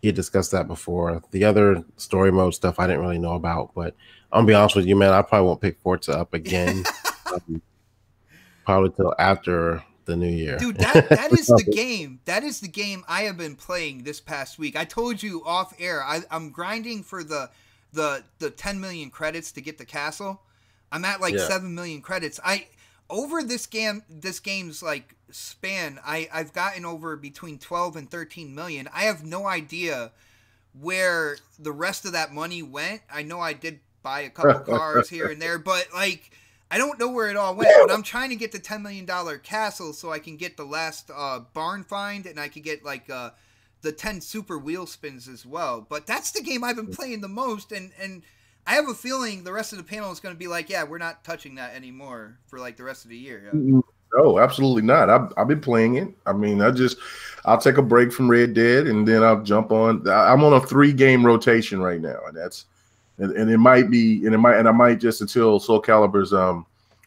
He had discussed that before. The other story mode stuff I didn't really know about, but I'm gonna be honest with you, man. I probably won't pick Forza up again. Probably till after the new year. Dude, that is the game. That is the game I have been playing this past week. I told you off air. I'm grinding for the 10 million credits to get the castle. I'm at like 7 million credits. Over this game's like span, I've gotten over between 12 and 13 million. I have no idea where the rest of that money went. I know I did buy a couple cars here and there, but like I don't know where it all went. But I'm trying to get the $10 million castle so I can get the last barn find, and I could get like the 10 super wheel spins as well. But that's the game I've been playing the most, and I have a feeling the rest of the panel is going to be like, yeah, we're not touching that anymore for like the rest of the year. Yeah. No, absolutely not. I've been playing it. I mean, I'll take a break from Red Dead and then I'll jump on. I'm on a 3-game rotation right now, and it might be, and I might just until Soul Calibur's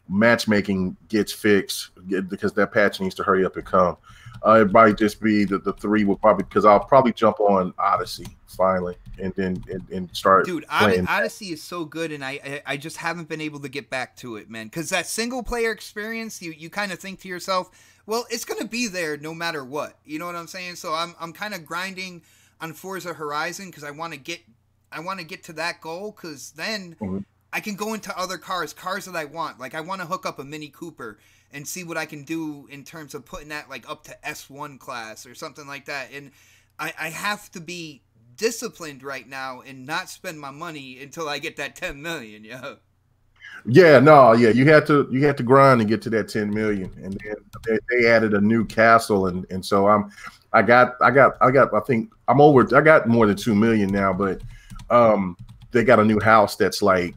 matchmaking gets fixed, because that patch needs to hurry up and come. It might just be the 3 will probably, because I'll probably jump on Odyssey finally and then and start. Dude, Odyssey is so good, and I just haven't been able to get back to it, man. Because that single player experience, you kind of think to yourself, well, it's gonna be there no matter what. You know what I'm saying? So I'm kind of grinding on Forza Horizon because I want to get to that goal, because then I can go into other cars that I want. Like I want to hook up a Mini Cooper and see what I can do in terms of putting that like up to S1 class or something like that. And I have to be disciplined right now and not spend my money until I get that 10 million. Yeah. You had to grind and get to that 10 million, and then they added a new castle, and so I got more than 2 million now, but they got a new house that's like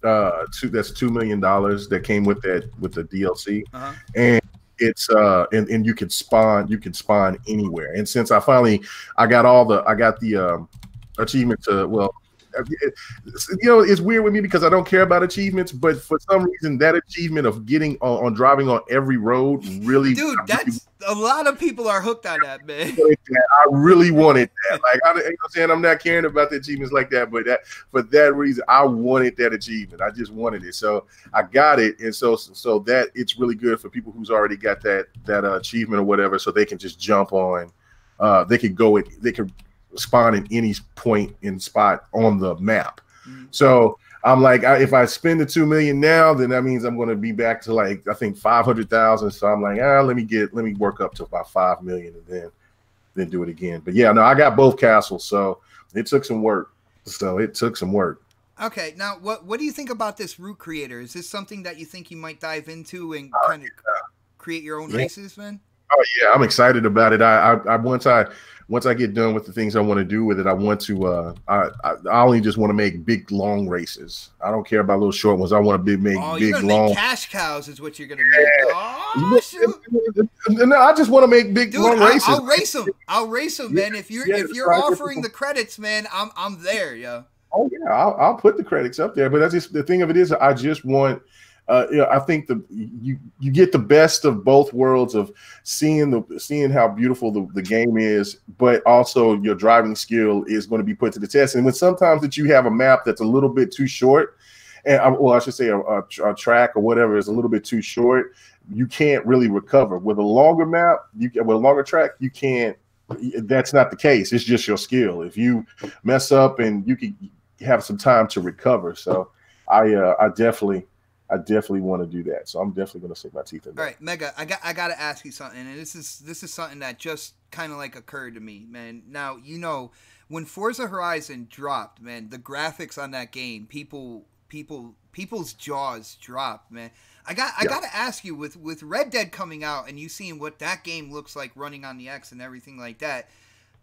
$2 million that came with the DLC, and it's and you can spawn anywhere. And since I got the achievement to, it's weird with me because I don't care about achievements, but for some reason that achievement of getting on driving on every road really, dude, a lot of people are hooked on that, man. I really wanted that. Like, I'm not caring about the achievements like that, but for that reason, I wanted that achievement. I just wanted it, so I got it, and so that it's really good for people who's already got that achievement or whatever, so they can just jump on. They could spawn in any point in spot on the map. So I'm like, if I spend the 2 million now, then that means I'm going to be back to like, I think 500,000. So I'm like, let me work up to about 5 million and then do it again. But yeah, no, I got both castles, so it took some work. Okay, now what do you think about this Root Creator? Is this something that you think you might dive into and kind of create your own races, man? Oh yeah, I'm excited about it. Once I get done with the things I want to do with it, I want to. I only just want to make big long races. I don't care about little short ones. I want to make big long. Make cash cows is what you're gonna make. Oh, shoot. No, I just want to make big long races. I'll race them, man. If you're offering the credits, man, I'm there, yo. Oh yeah, I'll put the credits up there. But that's just the thing of it is, I just want. I think you get the best of both worlds of seeing how beautiful the game is, but also your driving skill is going to be put to the test. And when sometimes that you have a map that's a little bit too short, and I should say a track or whatever is a little bit too short, you can't really recover. With a longer map, with a longer track, you can't. That's not the case. It's just your skill. If you mess up, and you can have some time to recover. So I definitely want to do that. So I'm definitely going to sink my teeth in that. All right, Mega, I got to ask you something, and this is something that just kind of like occurred to me, man. Now, when Forza Horizon dropped, man, the graphics on that game, people people's jaws drop, man. I gotta ask you, with Red Dead coming out and you seeing what that game looks like running on the X and everything like that,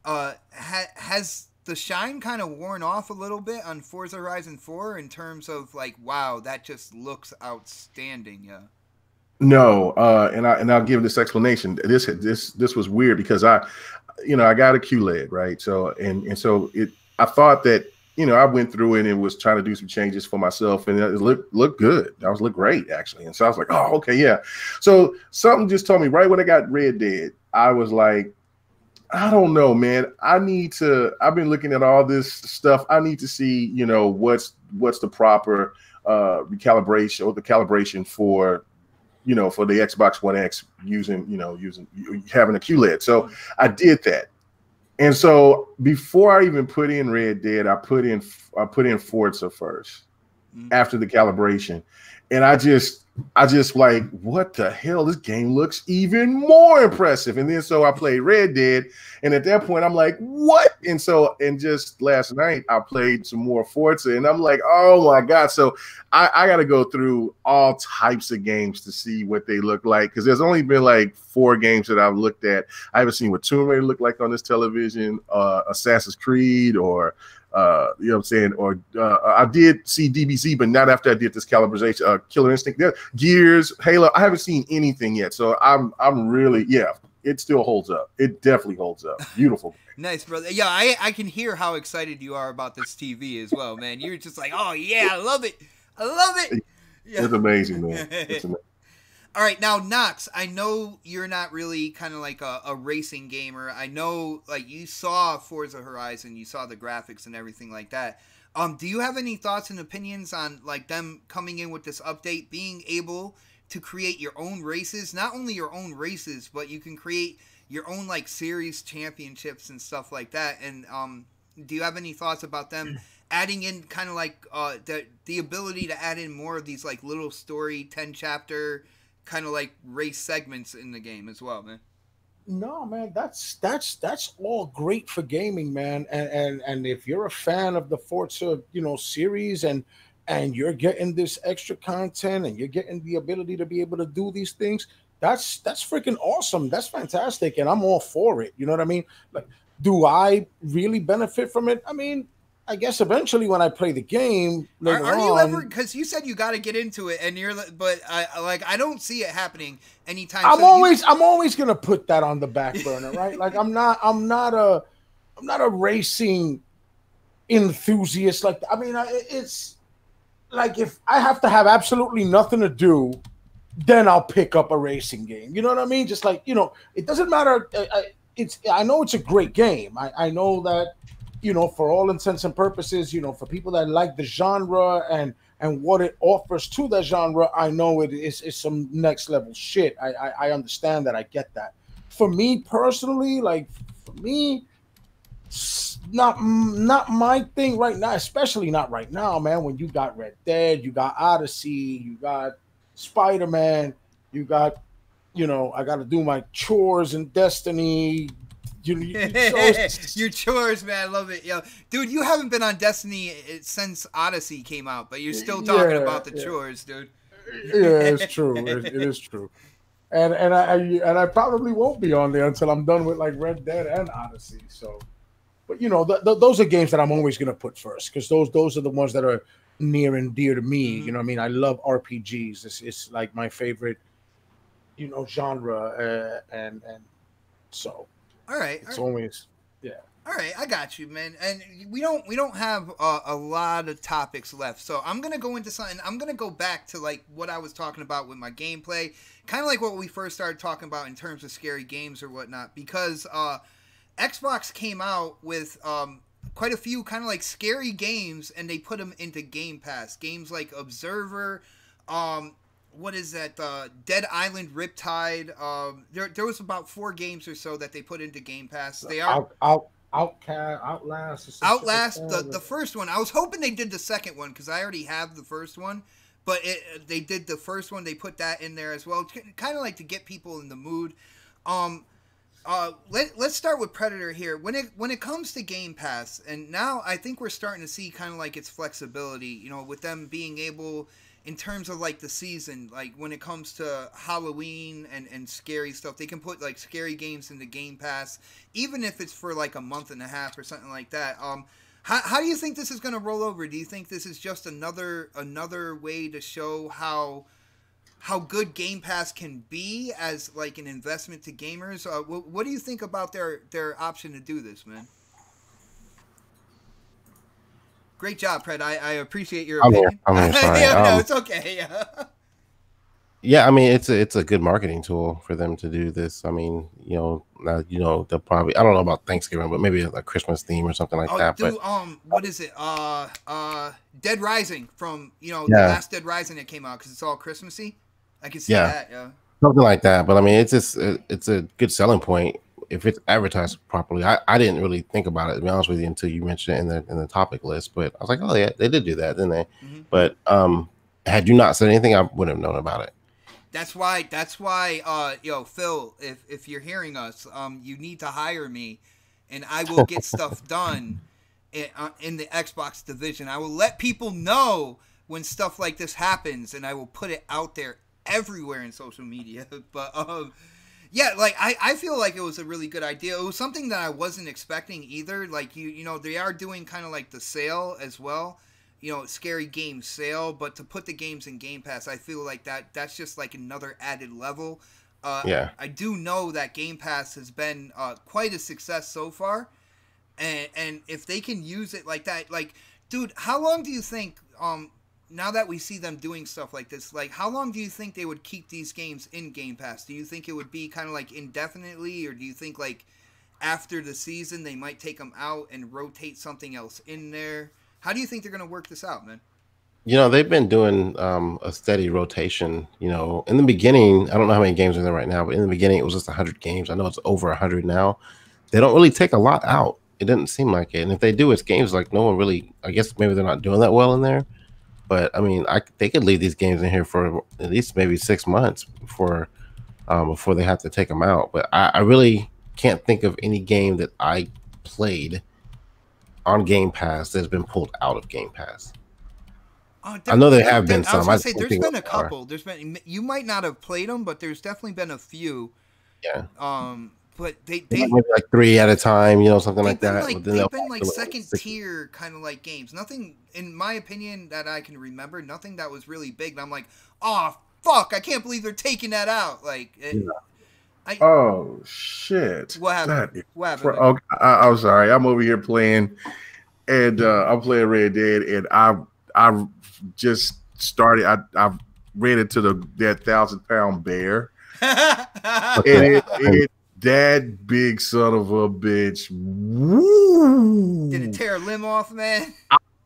has the shine kind of worn off a little bit on Forza Horizon 4 in terms of like, wow, that just looks outstanding? Yeah. No, and I'll give this explanation. This was weird because I got a QLED, right? So so I thought that, I went through it and was trying to do some changes for myself, and it looked good. That was looked great actually. And so I was like, oh, okay, yeah. So something just told me right when I got Red Dead, I was like, I don't know, man. I've been looking at all this stuff. I need to see, what's the proper recalibration or the calibration for, for the Xbox One X using having a QLED. So I did that. And so before I even put in Red Dead, I put in Forza first after the calibration. And I just like, what the hell? This game looks even more impressive. And then so I played Red Dead, and at that point I'm like, what? And just last night I played some more Forza, and I'm like, oh my God. So I got to go through all types of games to see what they look like, because there's only been like 4 games that I've looked at. I haven't seen what Tomb Raider looked like on this television, Assassin's Creed, or you know what I'm saying? Or I did see DBZ, but not after I did this calibration. Killer Instinct, Gears, Halo. I haven't seen anything yet, so I'm really, yeah. It still holds up. It definitely holds up. Beautiful. Nice, brother. Yeah, I can hear how excited you are about this TV as well, man. You're just like, oh yeah, I love it. I love it. Yeah. It's amazing, man. It's amazing. All right, now Knox, I know you're not really kind of like a racing gamer. I know, like, you saw Forza Horizon, you saw the graphics and everything like that. Do you have any thoughts and opinions on like them coming in with this update, being able to create your own races? Not only your own races, but you can create your own like series championships and stuff like that. And do you have any thoughts about them adding in kind of like the ability to add in more of these like little story 10-chapter kind of like race segments in the game as well, man? No, man, that's all great for gaming, man. And if you're a fan of the Forza, series, and you're getting this extra content and you're getting the ability to be able to do these things, that's freaking awesome. That's fantastic, and I'm all for it. You know what I mean? Like, do I really benefit from it? I mean, I guess eventually when I play the game later are you ever, because you said you got to get into it, and but I don't see it happening anytime. I'm always gonna put that on the back burner, right? Like I'm not a racing enthusiast. Like, I mean, it's like if I have to have absolutely nothing to do, then I'll pick up a racing game. You know what I mean? Just like, it doesn't matter. I know it's a great game. I know that, for all intents and purposes, for people that like the genre and what it offers to that genre, I know it is some next level shit. I understand that. I get that. For me personally, not my thing right now, especially not right now, man. When you got Red Dead, you got Odyssey, you got Spider-Man, you got, I got to do my chores in Destiny. Your chores, man. I love it. Yo, dude, you haven't been on Destiny since Odyssey came out, but you're still talking about the chores, dude. Yeah, it's true. It is true. And I probably won't be on there until I'm done with like Red Dead and Odyssey. So, but those are games that I'm always gonna put first, because those are the ones that are near and dear to me. You know what I mean? I love RPGs. It's like my favorite, genre, and so. All right. It's always, yeah. All right, I got you, man. And we don't have a lot of topics left, so I'm gonna go into something. I'm gonna go back to like what I was talking about with my gameplay, kind of like what we first started talking about in terms of scary games or whatnot, because Xbox came out with quite a few kind of like scary games, and they put them into Game Pass. Games like Observer, what is that? Dead Island, Riptide. There was about 4 games or so that they put into Game Pass. They are Outlast. The first one. I was hoping they did the second one because I already have the first one, but they did the first one. They put that in there as well, kind of like to get people in the mood. Let's start with Predator here. When it comes to Game Pass, and now I think we're starting to see kind of like its flexibility, you know, with them being able, in terms of like the season, like when it comes to Halloween and scary stuff, they can put like scary games into Game Pass, even if it's for like a month and a half or something like that. How do you think this is going to roll over? Do you think this is just another way to show how good Game Pass can be as like an investment to gamers? What do you think about their option to do this, man? Great job, Pred. I appreciate your opinion. I'm sorry. No, it's okay. Yeah, I mean it's a good marketing tool for them to do this. I mean, they'll probably, I don't know about Thanksgiving, but maybe a Christmas theme or something like that. Dude, but what is it? Dead Rising from the last Dead Rising that came out, because it's all Christmassy. I can see that. Yeah, something like that. But I mean, it's a good selling point if it's advertised properly. I didn't really think about it, to be honest with you, until you mentioned it in the topic list. But I was like, oh yeah, they did do that, didn't they? Mm-hmm. But had you not said anything, I wouldn't have known about it. That's why, Phil, if you're hearing us, you need to hire me, and I will get stuff done in the Xbox division. I will let people know when stuff like this happens, and I will put it out there everywhere in social media. But yeah, like I feel like it was a really good idea. It was something that I wasn't expecting either. Like they are doing kind of like the sale as well. Scary game sale, but to put the games in Game Pass, I feel like that's just like another added level. I do know that Game Pass has been quite a success so far, and if they can use it like that, like, dude, how long do you think, now that we see them doing stuff like this, like, how long do you think they would keep these games in Game Pass? Do you think it would be kind of like indefinitely, or do you think like after the season they might take them out and rotate something else in there? How do you think they're going to work this out, man? They've been doing a steady rotation. In the beginning, I don't know how many games are there right now, but in the beginning, it was just 100 games. I know it's over 100 now. They don't really take a lot out. It doesn't seem like it. And if they do, it's games like no one really, I guess maybe they're not doing that well in there. But, I mean, they could leave these games in here for at least maybe 6 months before they have to take them out. But I really can't think of any game that I played on Game Pass that's been pulled out of Game Pass. I know there have been some. I was going to say, there's been a couple. You might not have played them, but there's definitely been a few. Yeah. But they maybe like 3 at a time, something like that. They've been like second tier kind of like games. Nothing, in my opinion, that I can remember. Nothing that was really big. And I'm like, oh fuck! I can't believe they're taking that out. Like. Oh shit! What happened? Okay, I'm sorry. I'm over here playing, and I'm playing Red Dead, and I just started. I ran into that 1,000-pound bear, and that big son of a bitch. Woo! Did it tear a limb off, man?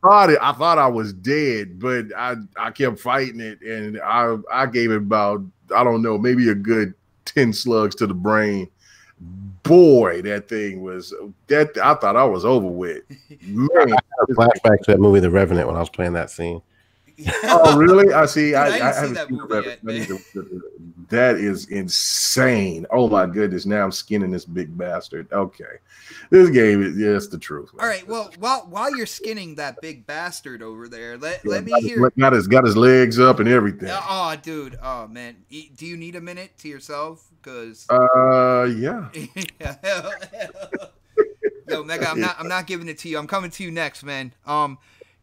I thought I was dead, but I kept fighting it, and I gave it about, I don't know, maybe a good 10 slugs to the brain. Boy, that thing was that. I thought I was over with. Man, I had a flashback to that movie, The Revenant, when I was playing that scene. Oh, really? I see. Dude, I haven't haven't seen that seen movie yet, man. That is insane. Oh my goodness! Now I'm skinning this big bastard. Okay, this game is it's the truth. All right. Well, while you're skinning that big bastard over there, let me hear. Got his legs up and everything. Oh, dude. Oh man. Do you need a minute to yourself? Cause yeah. Yo, Mega, I'm not giving it to you. I'm coming to you next, man.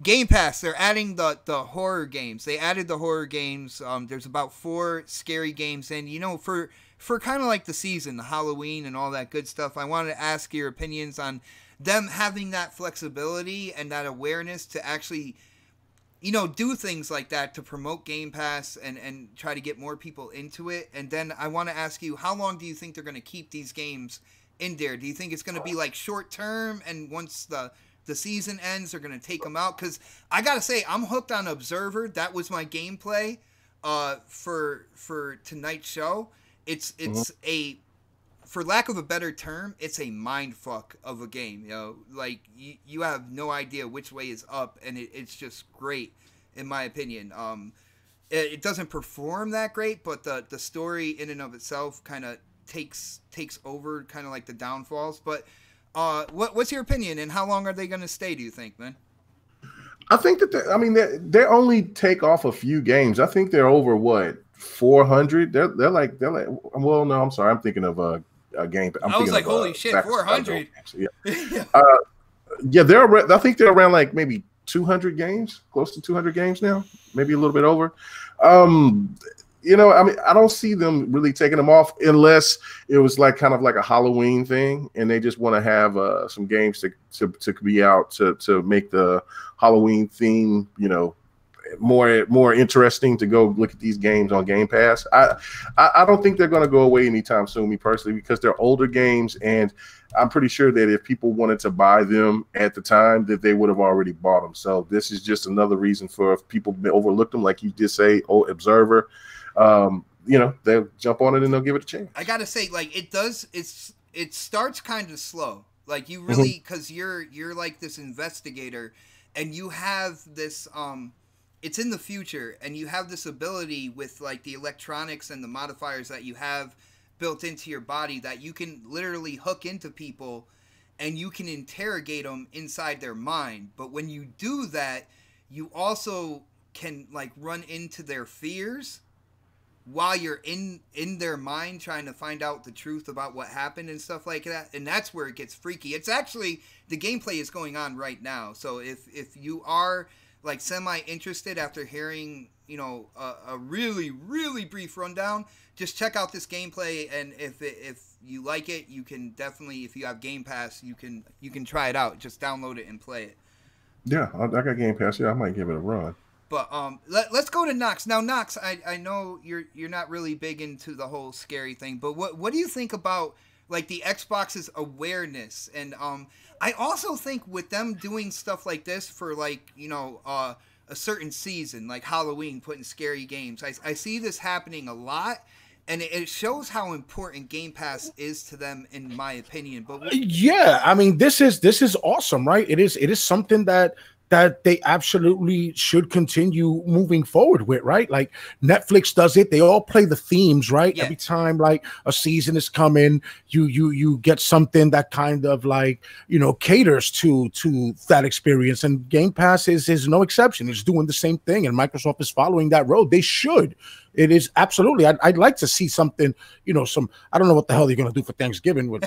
Game Pass, they're adding the horror games. They added the horror games. There's about 4 scary games, and for kind of like the season, the Halloween and all that good stuff, I wanted to ask your opinions on them having that flexibility and that awareness to actually, do things like that to promote Game Pass and try to get more people into it. And then I want to ask you, how long do you think they're going to keep these games in there? Do you think it's going to be like short term, and once the season ends, they're going to take them out? Because I got to say, I'm hooked on Observer. That was my gameplay for tonight's show. It's a, for lack of a better term, it's a mind fuck of a game. Like you have no idea which way is up, and it's just great in my opinion. It doesn't perform that great, but the story in and of itself kind of takes over, kind of like the downfalls. But what's your opinion, and how long are they going to stay, do you think, man? I think that they only take off a few games. I think they're over what, 400. They're like well, no, I'm sorry, I'm thinking of a game. I was like, holy shit, 400. Yeah. I think they're around like maybe 200 games, close to 200 games now, maybe a little bit over. I don't see them really taking them off unless it was like kind of like a Halloween thing, and they just want to have some games to be out to make the Halloween theme, more interesting to go look at these games on Game Pass. I don't think they're going to go away anytime soon, me personally, because they're older games, and I'm pretty sure that if people wanted to buy them at the time, that they would have already bought them. So this is just another reason for if people overlook them, like you did say, Observer. They'll jump on it and they'll give it a chance. I gotta say, like, it starts kind of slow. Like, you really, because you're like this investigator, and you have this it's in the future, and you have this ability with like the electronics and the modifiers that you have built into your body that you can literally hook into people, and you can interrogate them inside their mind. But when you do that, you also can like run into their fears while you're in their mind, trying to find out the truth about what happened and stuff like that. And that's where it gets freaky. It's actually, the gameplay is going on right now. So if you are like semi interested after hearing, a really, really brief rundown, just check out this gameplay. And if you like it, you can definitely, if you have Game Pass, you can try it out. Just download it and play it. Yeah, I got Game Pass. Yeah, I might give it a run. But let's go to Knox. Now, Knox, I know you're not really big into the whole scary thing, but what do you think about like the Xbox's awareness? And I also think with them doing stuff like this for like, a certain season, like Halloween, putting scary games, I see this happening a lot. And it shows how important Game Pass is to them, in my opinion. But yeah, I mean, this is awesome, right? It is something that they absolutely should continue moving forward with, right? Like Netflix does it. They all play the themes, right? Yeah. Every time like a season is coming, you get something that kind of like, caters to that experience. And Game Pass is no exception. It's doing the same thing, and Microsoft is following that road. They should. It is absolutely. I'd like to see something, I don't know what the hell they're going to do for Thanksgiving with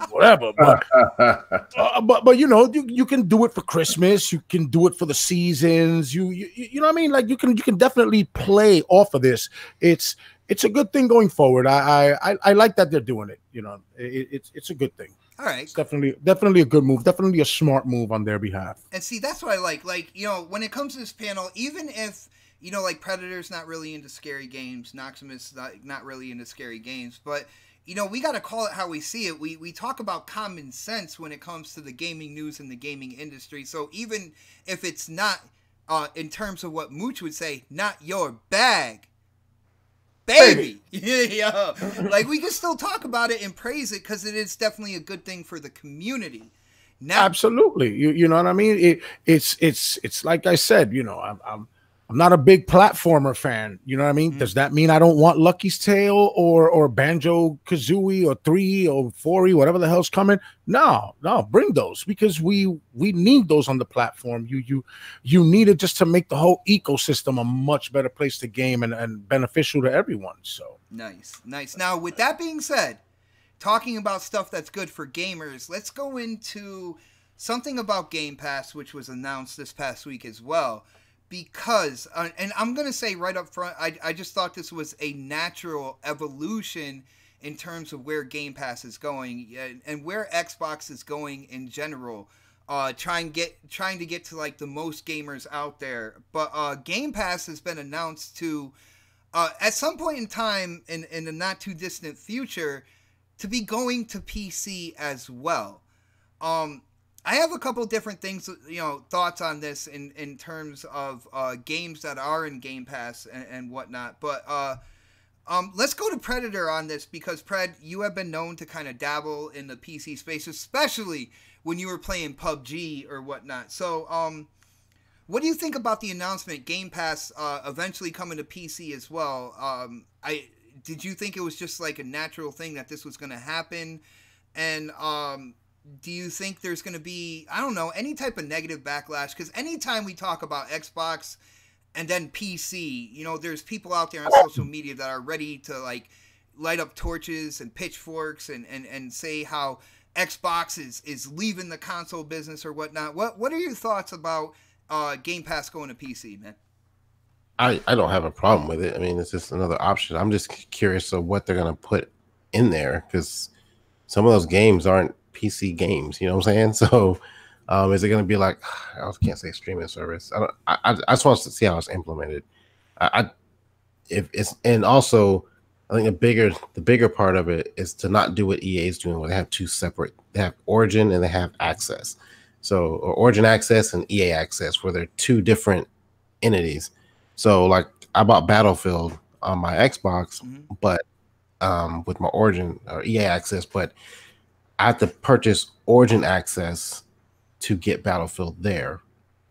whatever. But you can do it for Christmas. You can do it for the seasons. You know what I mean? Like you can definitely play off of this. It's a good thing going forward. I like that they're doing it. It's a good thing. All right. It's definitely a good move. Definitely a smart move on their behalf. And see, that's what I like. Like, when it comes to this panel, even if like Predator's not really into scary games, Knoxximus not really into scary games, but we got to call it how we see it. We talk about common sense when it comes to the gaming news and the gaming industry. So even if it's not, in terms of what Mooch would say, not your bag, baby. Yeah. Like, we can still talk about it and praise it because it is definitely a good thing for the community. Now, absolutely. You know what I mean? It's like I said, I'm not a big platformer fan. You know what I mean? Mm-hmm. Does that mean I don't want Lucky's Tale or Banjo-Kazooie or 3 or 4, whatever the hell's coming? No, bring those, because we need those on the platform. You need it just to make the whole ecosystem a much better place to game and beneficial to everyone. So nice. Now, with that being said, talking about stuff that's good for gamers, let's go into something about Game Pass, which was announced this past week as well. Because, and I'm going to say right up front, I just thought this was a natural evolution in terms of where Game Pass is going and where Xbox is going in general. Trying to get to like the most gamers out there. But Game Pass has been announced to, at some point in time in the not too distant future, to be going to PC as well. I have a couple different things, thoughts on this in terms of games that are in Game Pass and whatnot. But let's go to Predator on this, because Pred, you have been known to kind of dabble in the PC space, especially when you were playing PUBG or whatnot. So what do you think about the announcement, Game Pass eventually coming to PC as well? did you think it was just like a natural thing that this was going to happen? And do you think there's going to be, I don't know, any type of negative backlash? Because anytime we talk about Xbox and then PC, you know, there's people out there on social media that are ready to like light up torches and pitchforks and say how Xbox is leaving the console business or whatnot. What are your thoughts about Game Pass going to PC, man? I don't have a problem with it. I mean, it's just another option. I'm just curious of what they're going to put in there, because some of those games aren't PC games, you know what I'm saying? So is it going to be like, I can't say streaming service. I just want to see how it's implemented. If it's, and also I think the bigger part of it is to not do what EA is doing, where they have two separate, they have Origin and they have Access. So, or Origin Access and EA Access, where they're two different entities. So like I bought Battlefield on my Xbox, but with my Origin or EA Access, but I have to purchase Origin Access to get Battlefield there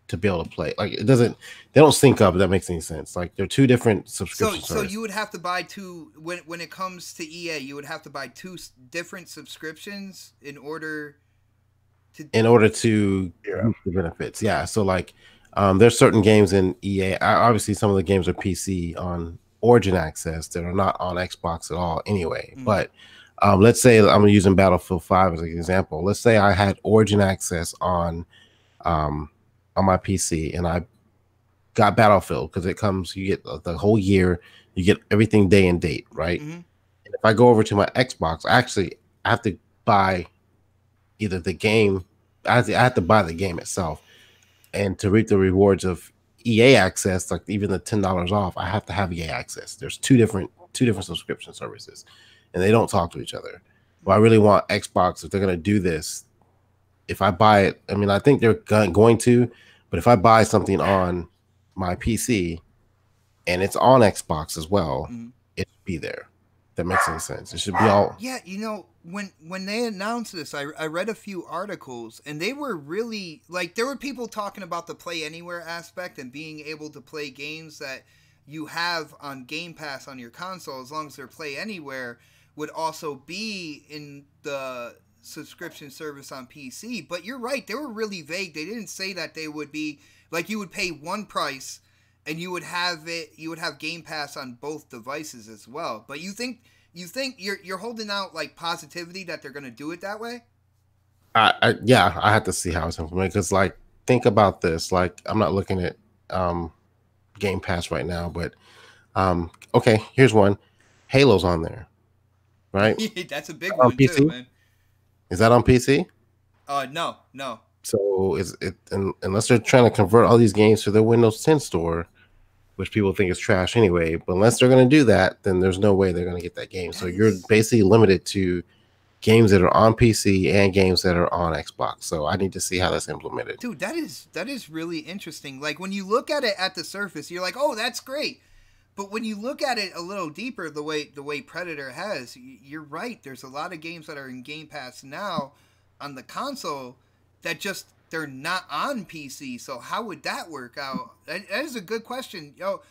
to be able to play. Like it doesn't, they don't sync up, if that makes any sense. Like they're two different subscriptions. So you would have to buy two, when it comes to EA, you would have to buy two different subscriptions in order to use the benefits. Yeah. So like there's certain games in EA. Obviously some of the games are PC on Origin Access that are not on Xbox at all anyway. But let's say I'm using Battlefield 5 as an example. Let's say I had Origin Access on my PC and I got Battlefield, because it comes, you get the whole year, you get everything day and date, right? And if I go over to my Xbox, I have to buy either the game, I have to buy the game itself, and to reap the rewards of EA Access, like even the $10 off, I have to have EA Access. There's two different subscription services, and they don't talk to each other. Well, I really want Xbox, if they're going to do this, if I buy it, I mean, I think they're going to, but if I buy something on my PC and it's on Xbox as well, it should be there. If that makes any sense. It should be all. Yeah, you know, when they announced this, I read a few articles, and they were really, like, there were people talking about the Play Anywhere aspect and being able to play games that you have on Game Pass on your console, as long as they're Play Anywhere, would also be in the subscription service on PC. But you're right, they were really vague. They didn't say that they would be, like, you would pay one price and you would have Game Pass on both devices as well. But you think you're holding out like positivity that they're going to do it that way? Yeah, I have to see how it's implemented, because like, think about this, like, I'm not looking at Game Pass right now, but okay, here's one. Halo's on there, right? That's a big one PC? too, man. Is that on PC? No. So unless they're trying to convert all these games to their Windows 10 store, which people think is trash anyway, but unless they're going to do that, then there's no way they're going to get that game. So you're basically limited to games that are on PC and games that are on Xbox. So I need to see how that's implemented. Dude, that is really interesting. Like, when you look at it at the surface, you're like, oh, that's great. But when you look at it a little deeper, the way Predator has, you're right. There's a lot of games that are in Game Pass now on the console that just, they're not on PC. So how would that work out? That is a good question. Yo,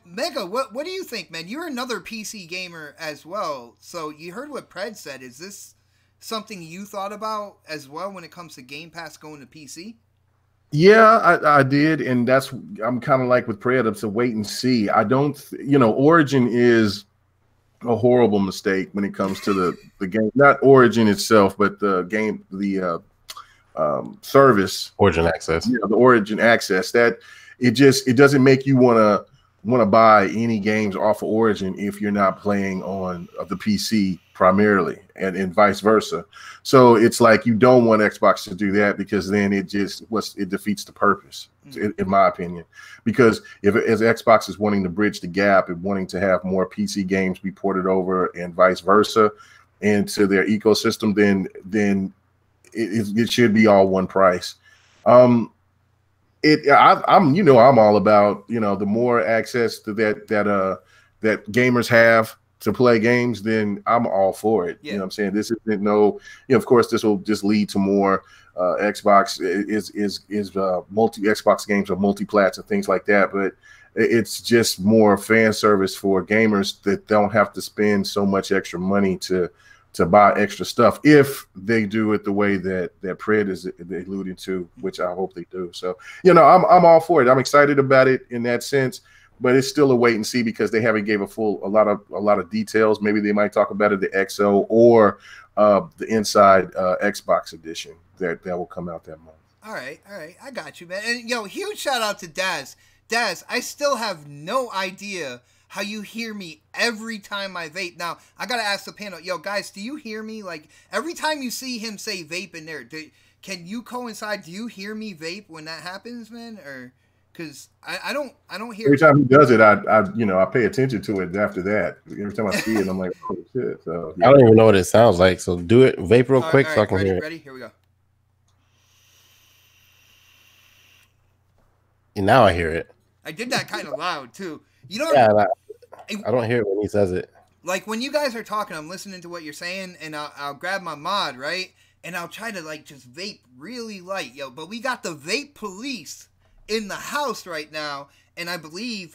Mega, what do you think, man? You're another PC gamer as well. So you heard what Pred said. Is this something you thought about as well when it comes to Game Pass going to PC? Yeah, I did, and I'm kind of like with Pred. It's a wait and see. I don't, Origin is a horrible mistake when it comes to the game. Not Origin itself, but the game, the service, Origin Access. Yeah, the Origin Access. That it doesn't make you want to buy any games off of Origin if you're not playing on the PC primarily, and vice versa. So it's like, you don't want Xbox to do that, because then it defeats the purpose, in my opinion. Because as Xbox is wanting to bridge the gap and wanting to have more PC games be ported over and vice versa into their ecosystem, then it should be all one price. I'm all about, the more access to that gamers have to play games, then I'm all for it. Yeah. You know what I'm saying? This isn't of course this will just lead to more Xbox multi Xbox games or multi-plats and things like that. But it's just more fan service for gamers that don't have to spend so much extra money to buy extra stuff if they do it the way that Pred is alluding to, which I hope they do. So, I'm all for it. I'm excited about it in that sense, but it's still a wait and see because they haven't gave a lot of details. Maybe they might talk about it, the XO or the Inside Xbox edition that will come out that month. All right. I got you, man. And huge shout out to Daz. Daz, I still have no idea how you hear me every time I vape. Now, I got to ask the panel, guys, do you hear me? Like, every time you see him say vape in there, can you coincide? Do you hear me vape when that happens, man? Or, because I don't hear. Every time he does it, I pay attention to it after that. Every time I see it, I'm like, oh, shit. So, I don't even know what it sounds like. So do it, vape real quick so I can hear it. Ready? Here we go. And now I hear it. I did that kind of loud, too. I don't hear it when he says it. Like, when you guys are talking, I'm listening to what you're saying, and I'll grab my mod, right? And I'll try to, just vape really light, But we got the vape police in the house right now, and I believe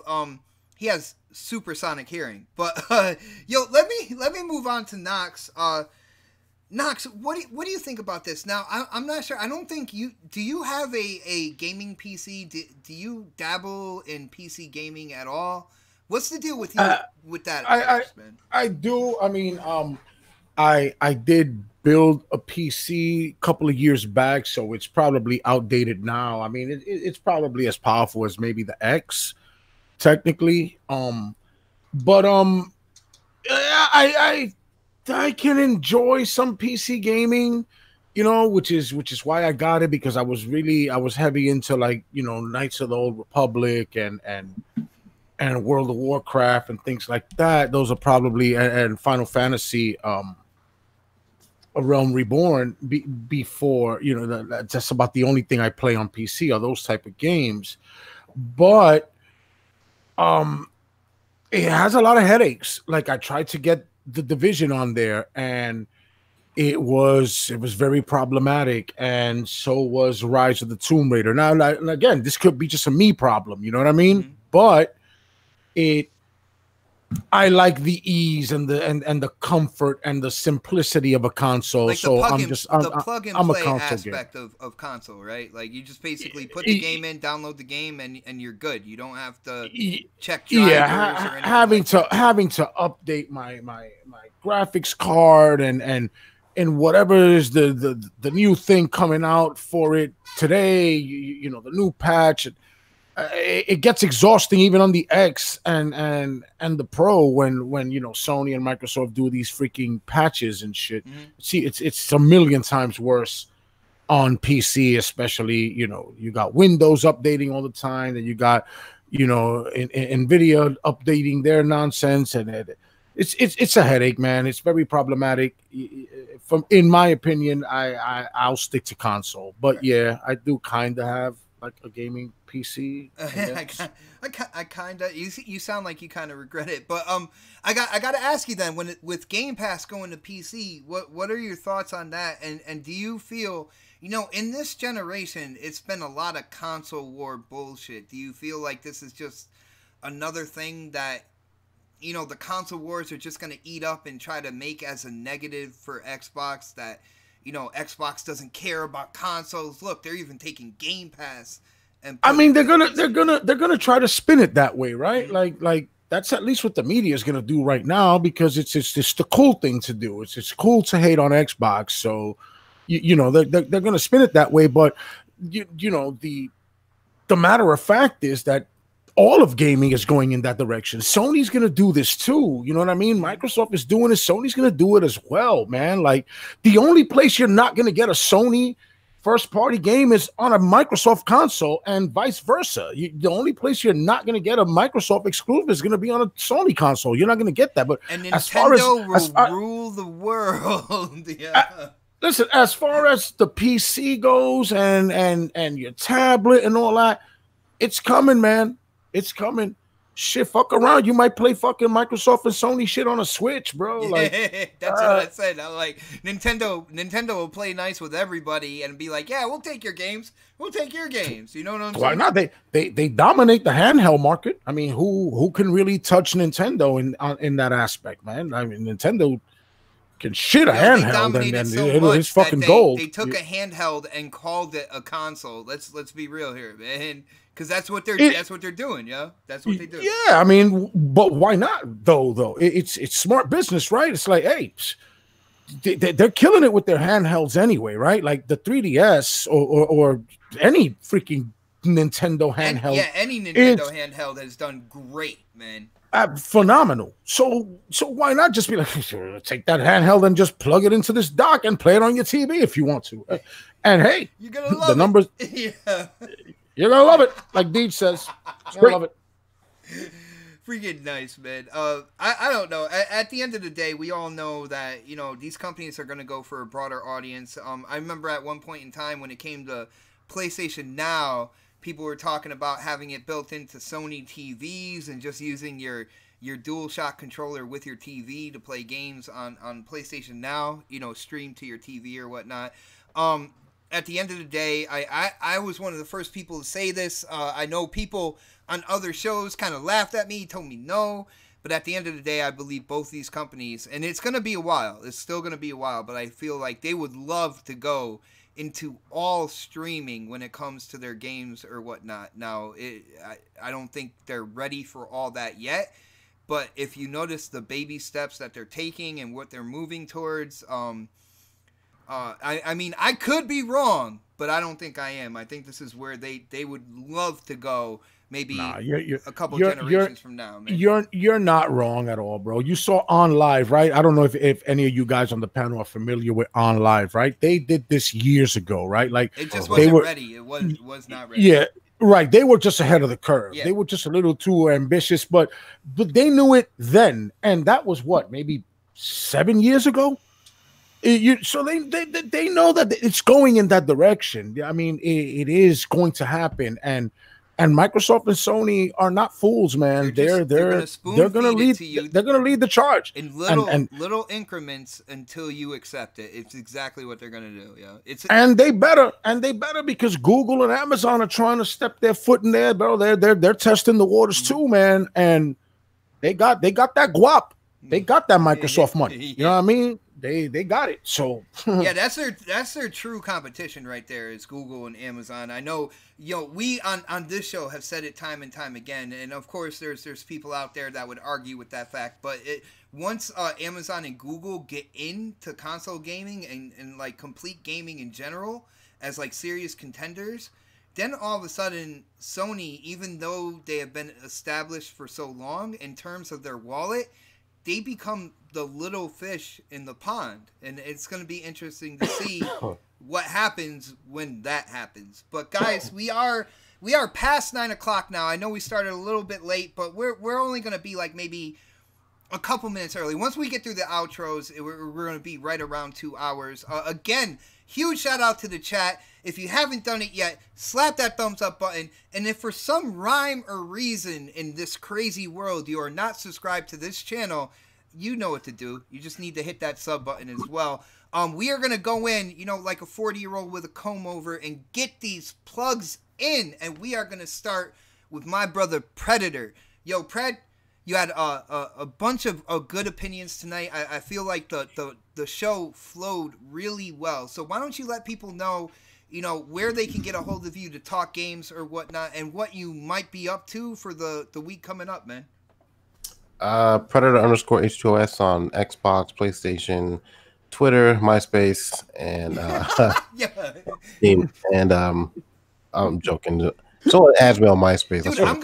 he has supersonic hearing. But, let me move on to Knox. Knox, what do you think about this? Now, I'm not sure. I don't think do you have a gaming PC? Do you dabble in PC gaming at all? What's the deal with you with that? Man? I do. I mean, I did build a PC a couple of years back, so it's probably outdated now. I mean, it's probably as powerful as maybe the X, technically. But I can enjoy some PC gaming, which is why I got it, because I was heavy into Knights of the Old Republic and World of Warcraft and things like that. Those are probably and Final Fantasy, A Realm Reborn before, that's about the only thing I play on PC are those type of games. But it has a lot of headaches. Like, I tried to get the Division on there, and it was very problematic, and so was Rise of the Tomb Raider. Now, again, this could be just a me problem, you know what I mean? Mm-hmm. But I like the ease and the comfort and the simplicity of a console. Like so I'm the plug and play aspect of console, right? Like, you just basically put the game in, download the game, and you're good. You don't have to check drivers or anything. Having to update my graphics card and whatever is the new thing coming out for it today, the new patch. It gets exhausting even on the X and the Pro when Sony and Microsoft do these freaking patches and shit. Mm-hmm. See, it's a million times worse on PC, especially. You got Windows updating all the time, and you got Nvidia updating their nonsense, and it's a headache, man. It's very problematic. In my opinion, I'll stick to console, but yeah, I do kind of have like a gaming PC. I kind of. You sound like you kind of regret it, but I got to ask you then, with Game Pass going to PC, what are your thoughts on that? And do you feel, in this generation, it's been a lot of console war bullshit. Do you feel like this is just another thing that the console wars are just going to eat up and try to make as a negative for Xbox, that Xbox doesn't care about consoles? Look, they're even taking Game Pass. And I mean, they're gonna try to spin it that way, right? Mm-hmm. Like that's at least what the media is gonna do right now, because it's the cool thing to do. It's cool to hate on Xbox, so they're gonna spin it that way. But the matter of fact is that all of gaming is going in that direction. Sony's going to do this too. You know what I mean? Microsoft is doing it. Sony's going to do it as well, man. Like, the only place you're not going to get a Sony first-party game is on a Microsoft console, and vice versa. The only place you're not going to get a Microsoft exclusive is going to be on a Sony console. You're not going to get that. But and Nintendo will rule the world. Yeah. Listen, as far as the PC goes and your tablet and all that, it's coming, man. It's coming. shit, fuck around. You might play fucking Microsoft and Sony shit on a Switch, bro. Like that's what I said. I'm like, Nintendo will play nice with everybody and be like, yeah, we'll take your games. We'll take your games. You know what I'm saying? Why not? They dominate the handheld market. I mean, who can really touch Nintendo in that aspect, man? I mean, Nintendo can shit a handheld, and it's fucking gold. They took a handheld and called it a console. Let's be real here, man. Because that's what they're doing, yeah. That's what they do. Yeah, I mean, but why not though? It's smart business, right? It's like, hey, they're killing it with their handhelds anyway, right? Like the 3DS or any freaking Nintendo handheld. Any Nintendo handheld has done great, man. Phenomenal. So why not just be like, take that handheld and just plug it into this dock and play it on your TV if you want to. And hey, you're gonna love the numbers. Yeah. You're gonna love it, like Deej says. You're gonna love it. Freaking nice, man. I don't know. At the end of the day, we all know that these companies are gonna go for a broader audience. I remember at one point in time when it came to PlayStation Now, people were talking about having it built into Sony TVs and just using your DualShock controller with your TV to play games on PlayStation Now, stream to your TV or whatnot. At the end of the day, I was one of the first people to say this. I know people on other shows kind of laughed at me, told me no. But at the end of the day, I believe both these companies, and it's going to be a while. It's still going to be a while, but I feel like they would love to go into all streaming when it comes to their games or whatnot. Now, I don't think they're ready for all that yet. But if you notice the baby steps that they're taking and what they're moving towards, I mean, I could be wrong, but I don't think I am. I think this is where they would love to go. Maybe a couple generations from now, man. You're not wrong at all, bro. You saw On Live, right? I don't know if any of you guys on the panel are familiar with On Live, right? They did this years ago, right? Like it just wasn't ready. It was not ready. Yeah, right. They were just ahead of the curve. Yeah. They were just a little too ambitious, but they knew it then, and that was what, maybe 7 years ago. So they know that it's going in that direction. I mean, it is going to happen, and Microsoft and Sony are not fools, man. They're going to lead. They're going to lead the charge in little increments until you accept it. It's exactly what they're going to do. Yeah, and they better because Google and Amazon are trying to step their foot in there, bro. They're testing the waters too, man. And they got that guap. They got that Microsoft money. You know what I mean? They got it. So yeah, that's their true competition right there is Google and Amazon. I know, we on this show have said it time and time again, and of course there's people out there that would argue with that fact. But once Amazon and Google get into console gaming and like complete gaming in general as like serious contenders, then all of a sudden Sony, even though they have been established for so long in terms of their wallet, they become the little fish in the pond, and it's going to be interesting to see what happens when that happens. But guys, we are past 9 o'clock now. I know we started a little bit late, but we're only going to be like maybe a couple minutes early. Once we get through the outros, we're going to be right around 2 hours. Again, huge shout out to the chat. If you haven't done it yet, slap that thumbs up button. And if for some rhyme or reason in this crazy world you are not subscribed to this channel, you know what to do. You just need to hit that sub button as well. We are going to go in, like a 40-year-old with a comb over and get these plugs in. And we are going to start with my brother Predator. Yo, Pred, you had a bunch of good opinions tonight. I feel like the show flowed really well. So why don't you let people know, where they can get a hold of you to talk games or whatnot, and what you might be up to for the week coming up, man. Predator_H2OS on Xbox, PlayStation, Twitter, MySpace, and and I'm joking. Someone adds me on MySpace. Dude, I'm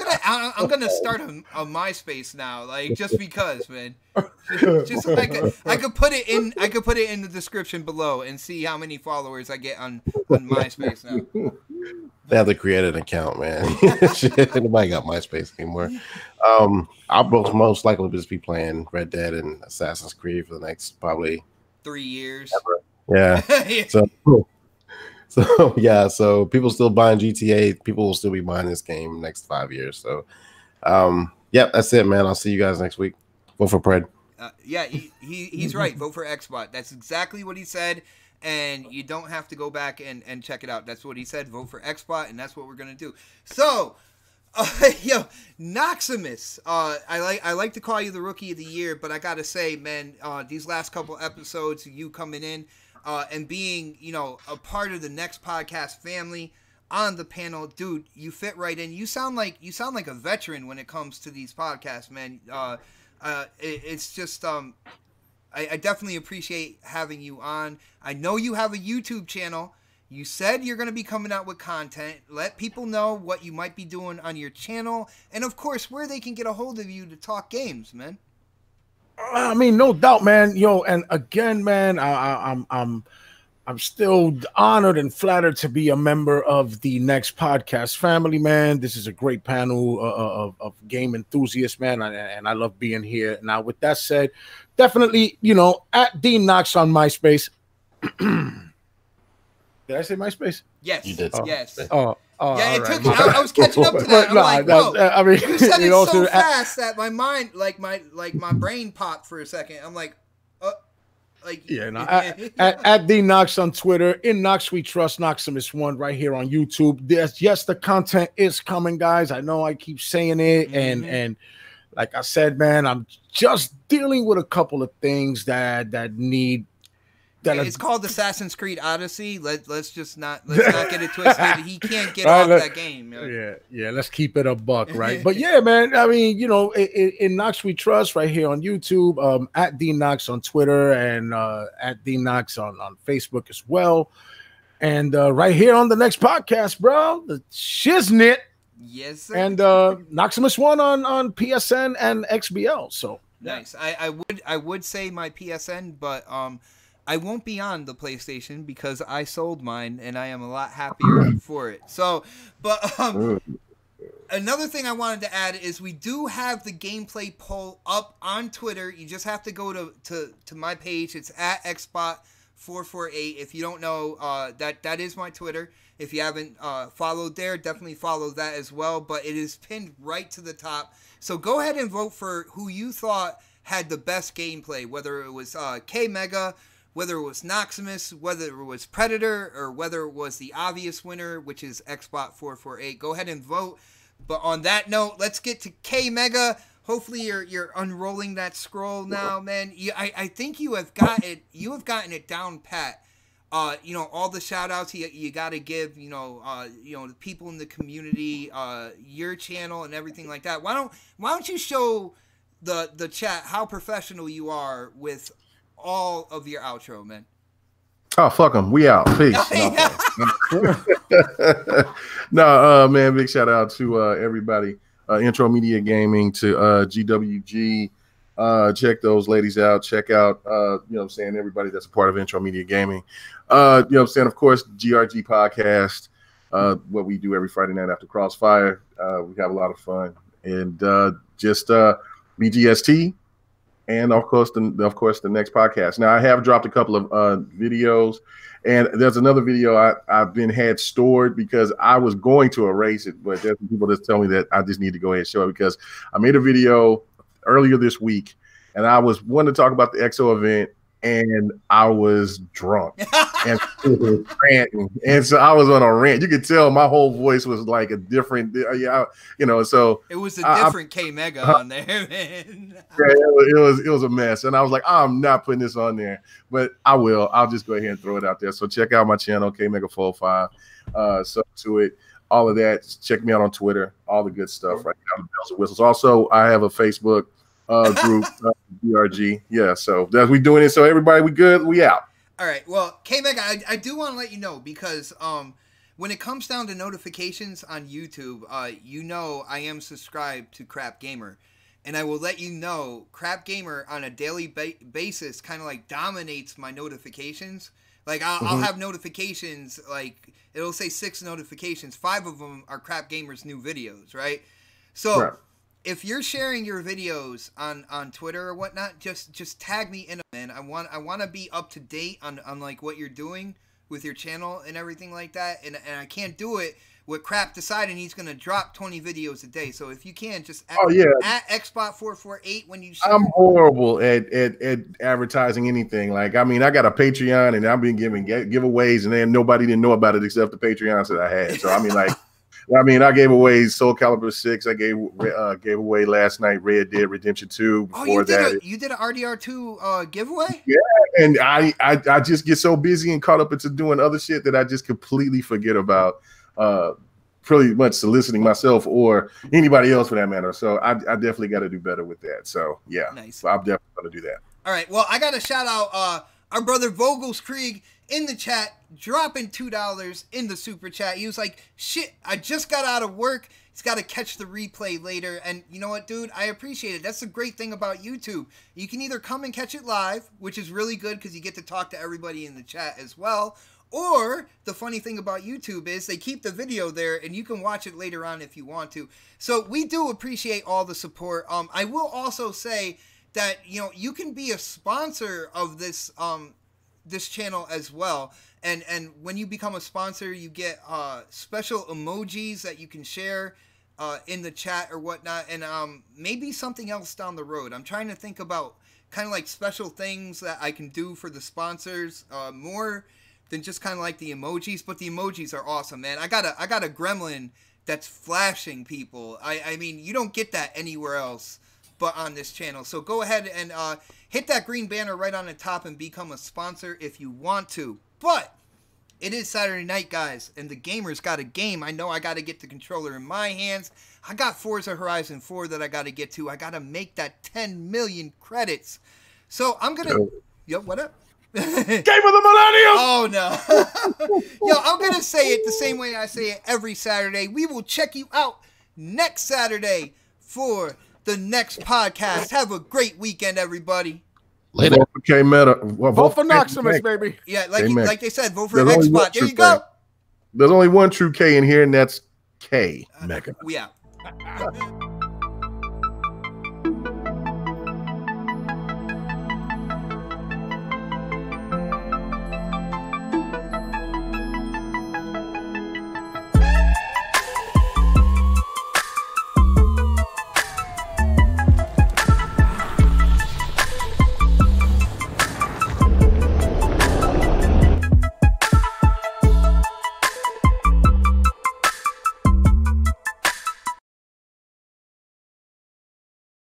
gonna start a MySpace now, like just because, man. Just so I could put it in the description below and see how many followers I get on MySpace now. They have to create an account, man. Nobody got MySpace anymore. I'll most likely just be playing Red Dead and Assassin's Creed for the next probably 3 years. Ever. Yeah. So people still buying GTA. People will still be buying this game next 5 years. So Yep, that's it, man. I'll see you guys next week. Vote for Pred. Yeah, he's right. Vote for Xbot. That's exactly what he said. And you don't have to go back and check it out. That's what he said. Vote for Xbot, and that's what we're going to do. So, yo, Knoxximus. I like to call you the Rookie of the Year, but I got to say, man, these last couple episodes, you coming in and being, a part of the Next Podcast family on the panel, dude, you fit right in. You sound like a veteran when it comes to these podcasts, man. It's just I definitely appreciate having you on. I know you have a YouTube channel. You said you're going to be coming out with content. Let people know what you might be doing on your channel, and of course where they can get a hold of you to talk games, man. I mean, no doubt, man. Yo, and again, man, I'm still honored and flattered to be a member of the Next Podcast family, man. This is a great panel of game enthusiasts, man, and I love being here. Now, with that said, definitely, at Dean Knox on MySpace. Did I say MySpace? Yes. You did. Yes. Oh, yeah, it took. I was catching up to that. I'm like, whoa. I mean, you said it so fast that my mind, my brain popped for a second. I'm like, at the Knox on Twitter, in Knox We Trust, Knoxximus1 right here on YouTube. Yes, the content is coming, guys. I know I keep saying it, and like I said, man, I'm just dealing with a couple that need. It's called Assassin's Creed Odyssey. Let's not get it twisted. He can't get off that game. Yeah. Let's keep it a buck, right? But yeah, man. I mean, in Knox We Trust, right here on YouTube, at D Knox on Twitter, and at D Knox on Facebook as well, and right here on the Next Podcast, bro, the Shiznit. Yes, sir. And Knoxximus1 on PSN and XBL. So nice. I would say my PSN, but I won't be on the PlayStation because I sold mine and I am a lot happier for it. So, but another thing I wanted to add is we do have the gameplay poll up on Twitter. You just have to go to my page. It's at xbot448. If you don't know, that is my Twitter. If you haven't followed there, definitely follow that as well. But it is pinned right to the top. So go ahead and vote for who you thought had the best gameplay, whether it was K-Mega, whether it was Knoxximus, whether it was Predator, or whether it was the obvious winner, which is Xbot448. Go ahead and vote. But on that note, let's get to K-Mega. Hopefully you're unrolling that scroll now, man. I think you have gotten it down pat. All the shout outs you got to give, the people in the community, your channel and everything like that. Why don't you show the chat how professional you are with all of your outro, man? Oh, fuck them. We out. Peace. Man, big shout out to everybody. Intro Media Gaming, to GWG. Check those ladies out. Check out, everybody that's a part of Intro Media Gaming. Of course, GRG Podcast, what we do every Friday night after Crossfire. We have a lot of fun. And BGST. And of course, the Next Podcast. Now, I have dropped a couple of videos, and there's another video I've had stored because I was going to erase it, but there's some people that tell me that I just need to go ahead and show it because I made a video earlier this week, and I was wanting to talk about the EXO event, and I was drunk and ranting, and so I was on a rant. You could tell my whole voice was like a different, So it was a different K-Mega on there, man. Yeah, it was a mess, and I was like, I'm not putting this on there, but I will. I'll just go ahead and throw it out there. So check out my channel, K-Mega45. Sub to it, all of that. Check me out on Twitter, all the good stuff right now. The bells and whistles. Also, I have a Facebook group, DRG. Yeah, so that's we doing it. So everybody, we good? We out. All right. Well, K-Mega, I do want to let you know because when it comes down to notifications on YouTube, I am subscribed to Crap Gamer, and I will let you know Crap Gamer on a daily basis kind of like dominates my notifications. Like I'll have notifications, like it'll say 6 notifications. 5 of them are Crap Gamer's new videos, right? So. Right. If you're sharing your videos on Twitter or whatnot, just tag me in them, man. I want to be up to date on like what you're doing with your channel and everything like that. And I can't do it with Crap deciding he's going to drop 20 videos a day. So if you can, just at Xbot448 when you share. I'm horrible at advertising anything. Like, I mean, I got a Patreon and I've been giving giveaways, and then nobody didn't know about it except the Patreons that I had. So I mean, like, I gave away Soul Calibur 6. I gave away last night Red Dead Redemption 2. Before you did an RDR2 giveaway? Yeah, and I just get so busy and caught up into doing other shit that I just completely forget about pretty much soliciting myself or anybody else for that matter. So I definitely got to do better with that. So yeah, nice. So I'm definitely going to do that. All right. Well, I got to shout out our brother Vogelskrieg in the chat, dropping $2 in the super chat. He was like, shit, I just got out of work. He's got to catch the replay later. And you know what, dude? I appreciate it. That's the great thing about YouTube. You can either come and catch it live, which is really good because you get to talk to everybody in the chat as well. Or the funny thing about YouTube is they keep the video there and you can watch it later on if you want to. So we do appreciate all the support. I will also say that, you know, you can be a sponsor of this this channel as well, and when you become a sponsor, you get special emojis that you can share in the chat or whatnot, and maybe something else down the road. I'm trying to think about kind of like special things that I can do for the sponsors, more than just kind of like the emojis. But the emojis are awesome, man. I got a gremlin that's flashing people. I mean, you don't get that anywhere else but on this channel. So go ahead and hit that green banner right on the top and become a sponsor if you want to. But it is Saturday night, guys, and the gamers got a game. I know I got to get the controller in my hands. I got Forza Horizon 4 that I got to get to. I got to make that 10 million credits. So I'm going to... Yo, what up? Game of the Millennium! Oh, no. Yo, I'm going to say it the same way I say it every Saturday. We will check you out next Saturday for the next podcast. Have a great weekend, everybody. Later. Vote for K-Meta. Vote for Knoxximus, baby. Yeah, like they said, vote for Xbot. There you go. There's only one true K in here, and that's K. We out.